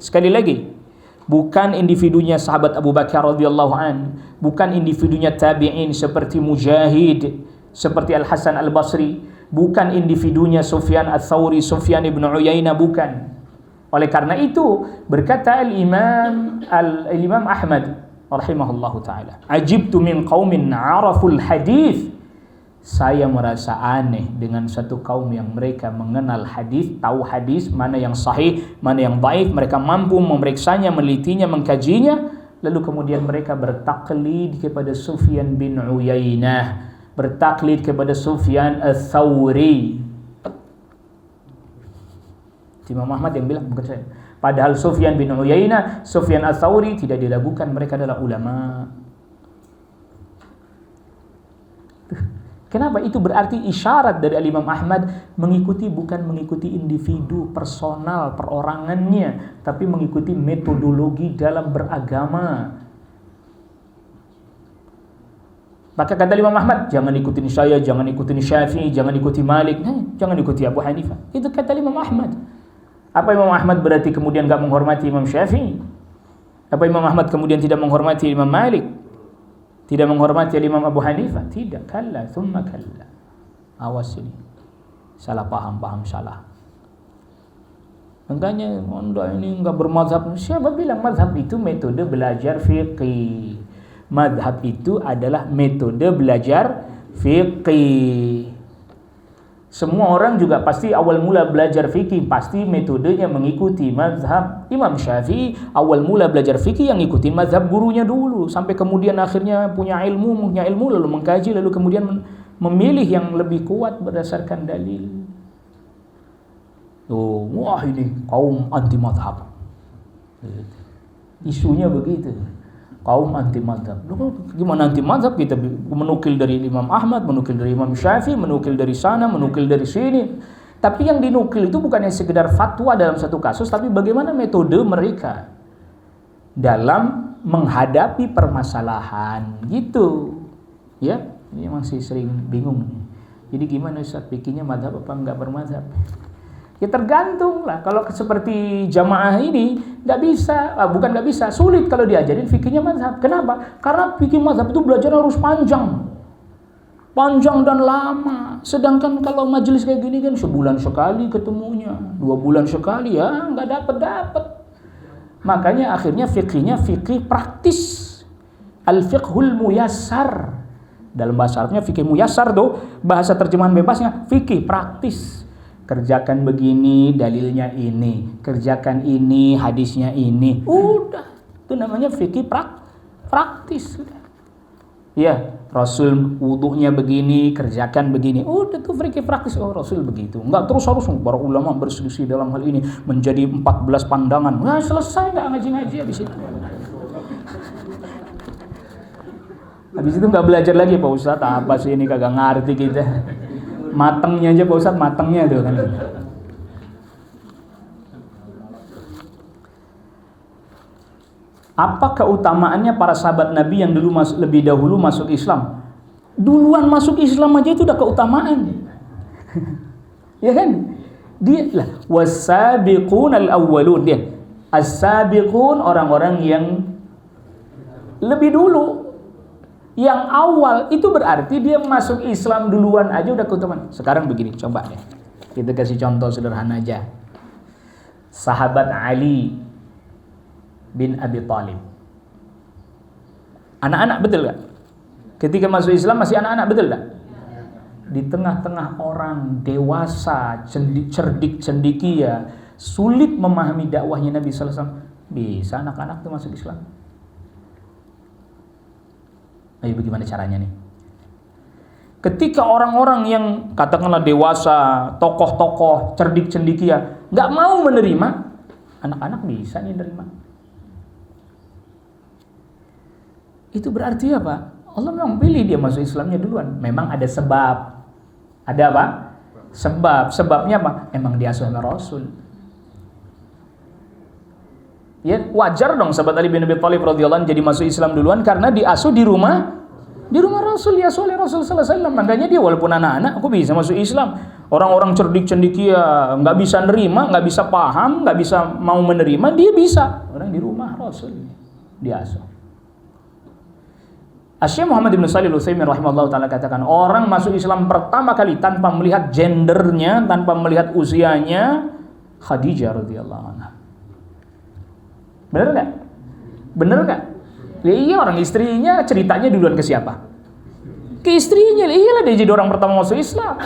[SPEAKER 2] bukan individunya sahabat Abu Bakar radhiyallahu an, bukan individunya tabi'in seperti Mujahid, seperti Al-Hasan Al-Basri, bukan individunya Sufyan Ats-Tsauri, Sufyan ibn Uyainah, bukan. Oleh karena itu berkata Al-Imam Ahmad rahimahullahu taala, ajibtu min qaumin 'araful hadis. Saya merasa aneh dengan satu kaum yang mereka mengenal hadis, tahu hadis mana yang sahih, mana yang dhaif, mereka mampu memeriksanya, menelitinya, mengkajinya, lalu kemudian mereka bertaklid kepada Sufyan bin Uyainah, bertaklid kepada Sufyan Ats-Tsauri. Imam Ahmad yang bilang, bukan saya. Padahal Sufyan bin Uyainah, Sufyan Ats-Tsauri tidak diragukan mereka adalah ulama. Kenapa? Itu berarti isyarat dari Imam Ahmad mengikuti, bukan mengikuti individu, personal, perorangannya, tapi mengikuti metodologi dalam beragama. Maka kata Imam Ahmad, jangan ikutin saya, jangan ikutin Syafi'i, jangan ikuti Malik, jangan ikuti Abu Hanifah. Itu kata Imam Ahmad. Apa Imam Ahmad berarti kemudian enggak menghormati Imam Syafi'i? Apa Imam Ahmad kemudian tidak menghormati Imam Malik? Tidak menghormati Imam Abu Hanifah? Tidak, kalla, thumma kalla. Awas ini. Salah paham salah. Makanya Anda ini enggak bermazhab. Siapa bilang mazhab itu metode belajar fiqih? Mazhab itu adalah metode belajar fiqih. Semua orang juga pasti awal mula belajar fikih pasti metodenya mengikuti mazhab Imam Syafi'i. Awal mula belajar fikih yang ikutin mazhab gurunya dulu, sampai kemudian akhirnya punya ilmu lalu mengkaji, lalu kemudian memilih yang lebih kuat berdasarkan dalil. Wah ini kaum anti mazhab. Isunya begitu. Kaum anti mazhab. Gimana anti mazhab? Kita menukil dari Imam Ahmad, menukil dari Imam Syafi'i, menukil dari sana, menukil dari sini. Tapi yang dinukil itu bukannya sekedar fatwa dalam satu kasus, tapi bagaimana metode mereka dalam menghadapi permasalahan gitu. Ya, ini masih sering bingung. Jadi gimana Ustaz, fikihnya mazhab apa enggak bermazhab? Ya tergantung lah. Kalau seperti jamaah ini nggak bisa, bukan nggak bisa, sulit kalau diajarin fikihnya mazhab. Kenapa? Karena fikih mazhab itu belajar harus panjang dan lama. Sedangkan kalau majelis kayak gini kan sebulan sekali ketemunya, 2 bulan sekali ya nggak dapat. Makanya akhirnya fikihnya fikih praktis, al-fiqhul muyassar. Dalam bahasa Arabnya fikih muyassar tuh, bahasa terjemahan bebasnya fikih praktis. Kerjakan begini, dalilnya ini. Kerjakan ini, hadisnya ini. Udah, itu namanya fikih praktis. Ya, Rasul wudunya begini, kerjakan begini. Udah tuh fikih praktis. Oh, Rasul begitu. Enggak terus harus para ulama berselisih dalam hal ini menjadi 14 pandangan. Nah, selesai enggak ngaji-ngaji habis itu. Habis itu nggak belajar lagi Pak Ustadz, apa sih ini kagak ngerti kita. Matengnya aja Pak Ustadz, matengnya tuh kan. Apa keutamaannya para sahabat Nabi yang dulu lebih dahulu masuk Islam? Duluan masuk Islam aja itu udah keutamaan. Ya kan? Dia lah wasabiqun al-awwalun, dia. As-sabiqun orang-orang yang lebih dulu. Yang awal itu berarti dia masuk Islam duluan aja udah keutamaan. Sekarang begini, coba ya. Kita kasih contoh sederhana aja. Sahabat Ali bin Abi Thalib. Anak-anak, betul gak? Ketika masuk Islam masih anak-anak, betul gak? Di tengah-tengah orang dewasa, cerdik cendikia, sulit memahami dakwahnya Nabi sallallahu alaihi wasallam. Bisa anak-anak tuh masuk Islam. Ayo bagaimana caranya nih? Ketika orang-orang yang katakanlah dewasa, tokoh-tokoh, cerdik cendikia nggak mau menerima, anak-anak bisa nih menerima. Itu berarti apa? Allah memang pilih dia masuk Islamnya duluan. Memang ada sebab. Ada apa? Sebab. Sebabnya apa? Emang diasuh oleh Rasul. Ya, wajar dong sahabat Ali bin Abi Thalib radhiyallahu anhu jadi masuk Islam duluan karena diasuh di rumah Rasul, diasuh oleh Rasul sallallahu alaihi wasallam. Makanya dia walaupun anak-anak aku bisa masuk Islam. Orang-orang cerdik cendikia nggak bisa nerima, nggak bisa paham, nggak bisa mau menerima, dia bisa. Orang di rumah Rasul diasuh. Syekh Muhammad bin Shalih Al-Utsaimin rahimahullah taala katakan, orang masuk Islam pertama kali tanpa melihat gendernya, tanpa melihat usianya, Khadijah radhiyallahu anha. Bener nggak? Bener nggak? Ya iya, orang istrinya ceritanya duluan ke siapa? Ke istrinya. Iyalah dia jadi orang pertama masuk Islam.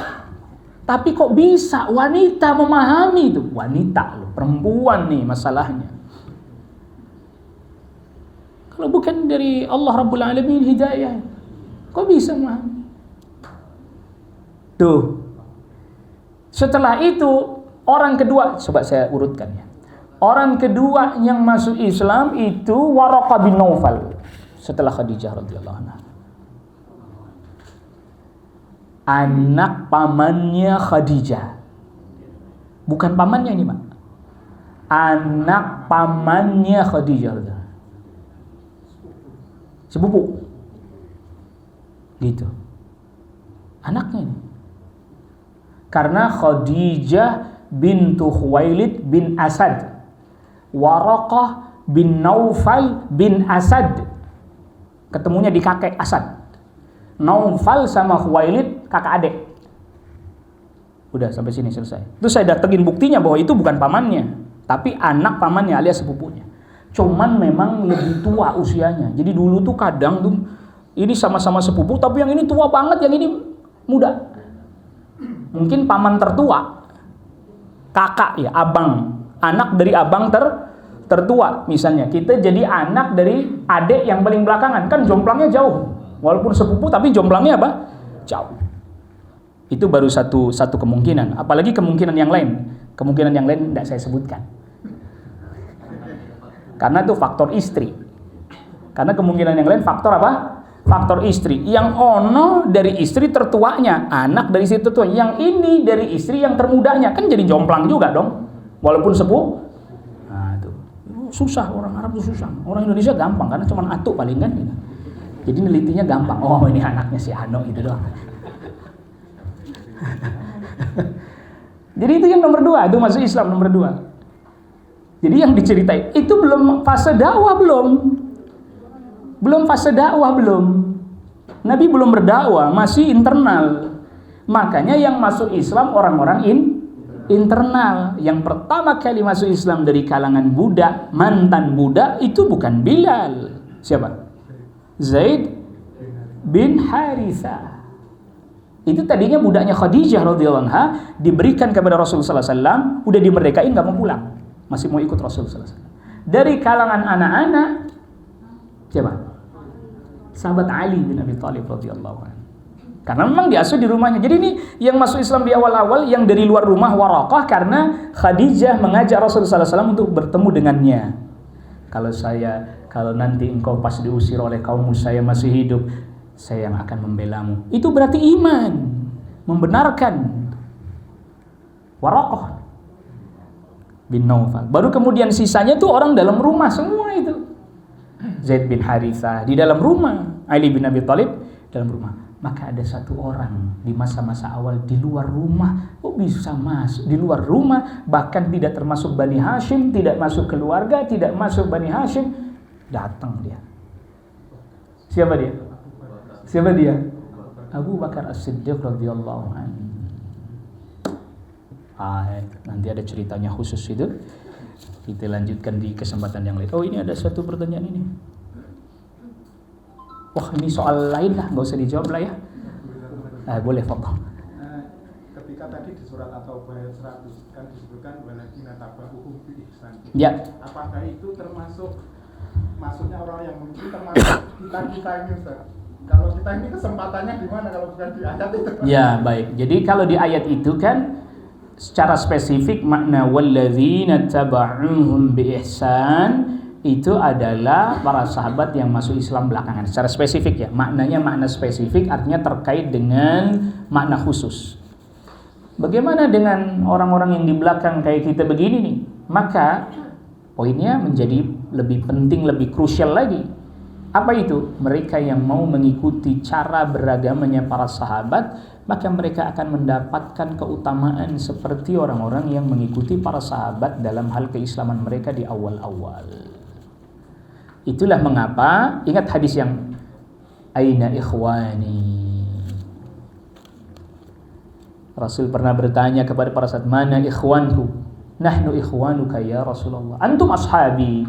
[SPEAKER 2] Tapi kok bisa wanita memahami itu? Wanita loh, perempuan nih masalahnya. Kalau bukan dari Allah Rabbul Alamin hidayah, kok bisa memahami? Tuh. Setelah itu orang kedua, coba saya urutkan ya. Orang kedua yang masuk Islam itu Waraqah bin Naufal setelah Khadijah radhiyallahu anha. Anak pamannya Khadijah. Bukan pamannya ini, Pak. Anak pamannya Khadijah radhiyallahu anha. Sepupu. Gitu. Anaknya ini. Karena Khadijah bintu Khuwailid bin Asad, Waraqah bin Naufal bin Asad, ketemunya di kakek Asad. Naufal sama Khuwailid kakak adik. Udah sampai sini selesai. Itu saya datengin buktinya bahwa itu bukan pamannya, tapi anak pamannya alias sepupunya. Cuman memang lebih tua usianya. Jadi dulu tuh kadang tuh ini sama-sama sepupu, tapi yang ini tua banget, yang ini muda. Mungkin paman tertua, kakak ya, abang. Anak dari abang tertua misalnya. Kita jadi anak dari adik yang paling belakangan. Kan jomplangnya jauh. Walaupun sepupu tapi jomplangnya apa? Jauh. Itu baru satu kemungkinan. Apalagi kemungkinan yang lain. Kemungkinan yang lain tidak saya sebutkan. Karena itu faktor istri. Karena kemungkinan yang lain faktor apa? Faktor istri. Yang ono dari istri tertuanya, anak dari istri tertua. Yang ini dari istri yang termudanya. Kan jadi jomplang juga dong. Walaupun sepuh. Nah, itu susah, orang Arab itu susah. Orang Indonesia gampang karena cuma atuk paling kan gitu. Jadi nelitinya gampang. Oh, ini anaknya si Ano gitu doang. Jadi itu yang nomor 2, itu masuk Islam nomor 2. Jadi yang diceritain itu belum fase dakwah, belum fase dakwah, belum. Nabi belum berdakwah, masih internal. Makanya yang masuk Islam orang-orang internal. Yang pertama kali masuk Islam dari kalangan budak, mantan budak, itu bukan Bilal. Siapa? Zaid bin Harithah. Itu tadinya budaknya Khadijah radhiyallahu anha, diberikan kepada Rasulullah SAW, udah dimerdekain, gak mau pulang, masih mau ikut Rasulullah SAW. Dari kalangan anak-anak, siapa? Sahabat Ali bin Abi Thalib radhiyallahu anhu. Karena memang diasuh di rumahnya. Jadi ini yang masuk Islam di awal-awal, yang dari luar rumah Waraqah, karena Khadijah mengajak Rasulullah SAW untuk bertemu dengannya. Kalau nanti engkau pas diusir oleh kaummu, saya masih hidup, saya yang akan membelamu. Itu berarti iman, membenarkan. Waraqah bin Naufal. Baru kemudian sisanya tuh orang dalam rumah semua itu. Zaid bin Harithah di dalam rumah, Ali bin Abi Thalib dalam rumah. Maka ada satu orang di masa-masa awal di luar rumah. Kok bisa masuk di luar rumah? Bahkan tidak termasuk Bani Hashim, tidak masuk keluarga, tidak masuk Bani Hashim. Datang dia. Siapa dia? Siapa dia? Abu Bakar As-Siddiq radhiyallahu anhu. Nanti ada ceritanya khusus itu. Kita lanjutkan di kesempatan yang lain. Oh, ini ada satu pertanyaan ini. Wah, ini soal lain lah, nggak usah dijawab lah ya. Boleh, Fadhil.
[SPEAKER 3] Ketika tadi di surat atau ayat 100 kan disebutkan waladina tabahuhum bi ihsan.
[SPEAKER 2] Ya.
[SPEAKER 3] Apakah itu termasuk, maksudnya orang yang mungkin termasuk kita ini, Ustaz? Kalau kita ini kesempatannya di mana kalau bukan di ayat itu?
[SPEAKER 2] Ya, baik. Jadi kalau di ayat itu kan secara spesifik makna walladzina taba'uhum bi ihsan itu adalah para sahabat yang masuk Islam belakangan. Secara spesifik ya, maknanya makna spesifik, artinya terkait dengan makna khusus. Bagaimana dengan orang-orang yang di belakang kayak kita begini nih? Maka poinnya menjadi lebih penting, lebih krusial lagi. Apa itu? Mereka yang mau mengikuti cara beragamanya para sahabat, maka mereka akan mendapatkan keutamaan seperti orang-orang yang mengikuti para sahabat dalam hal keislaman mereka di awal-awal. Itulah mengapa, ingat hadis yang aina ikhwani. Rasul pernah bertanya kepada para sahabat, mana ikhwanku? Nahnu ikhwanuka ya Rasulullah. Antum ashabi.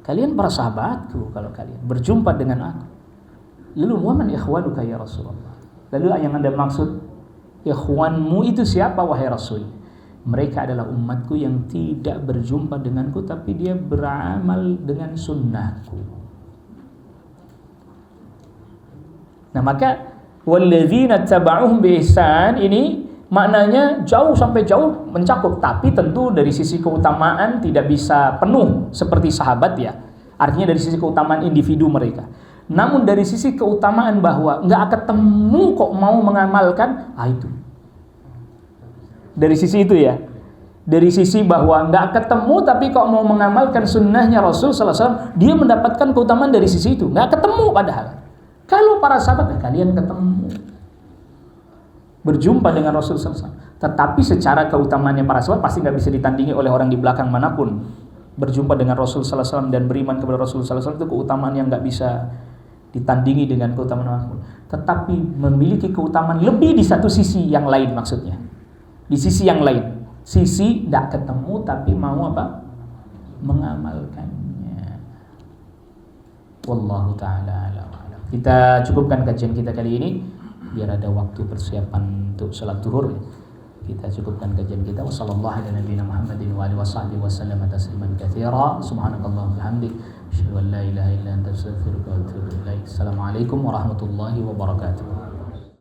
[SPEAKER 2] Kalian para sahabatku kalau kalian berjumpa dengan aku. Lalu man ikhwanuka ya Rasulullah. Lalu yang Anda maksud ikhwanmu itu siapa wahai Rasul? Mereka adalah umatku yang tidak berjumpa denganku, tapi dia beramal dengan sunnahku. Nah, maka walladzina taba'uhum bi ihsan ini maknanya jauh sampai jauh mencakup, tapi tentu dari sisi keutamaan tidak bisa penuh seperti sahabat ya. Artinya dari sisi keutamaan individu mereka. Namun dari sisi keutamaan bahwa nggak ketemu kok mau mengamalkan, itu. Dari sisi itu ya. Dari sisi bahwa nggak ketemu tapi kok mau mengamalkan sunnahnya Rasul sallallahu alaihi wasallam, dia mendapatkan keutamaan dari sisi itu. Nggak ketemu padahal. Kalau para sahabat, kalian ketemu, berjumpa dengan Rasul sallallahu alaihi wasallam. Tetapi secara keutamaannya para sahabat pasti nggak bisa ditandingi oleh orang di belakang manapun. Berjumpa dengan Rasul sallallahu alaihi wasallam dan beriman kepada Rasul sallallahu alaihi wasallam itu keutamaan yang nggak bisa ditandingi dengan keutamaan manapun. Tetapi memiliki keutamaan lebih di satu sisi yang lain maksudnya. Di sisi yang lain. Sisi tidak ketemu tapi mau apa? Mengamalkannya. Wallahu ta'ala a'lam. Kita cukupkan kajian kita kali ini biar ada waktu persiapan untuk salat zuhur. Kita cukupkan kajian kita. Wassallallahu ala nabiyina Muhammadin wa alihi washabbihi wasallam tasliman katsira. Subhanakallahumma bihamdik asyhadu an la ilaha illa anta astaghfiruka wa atubu ilaik. Assalamualaikum warahmatullahi wabarakatuh.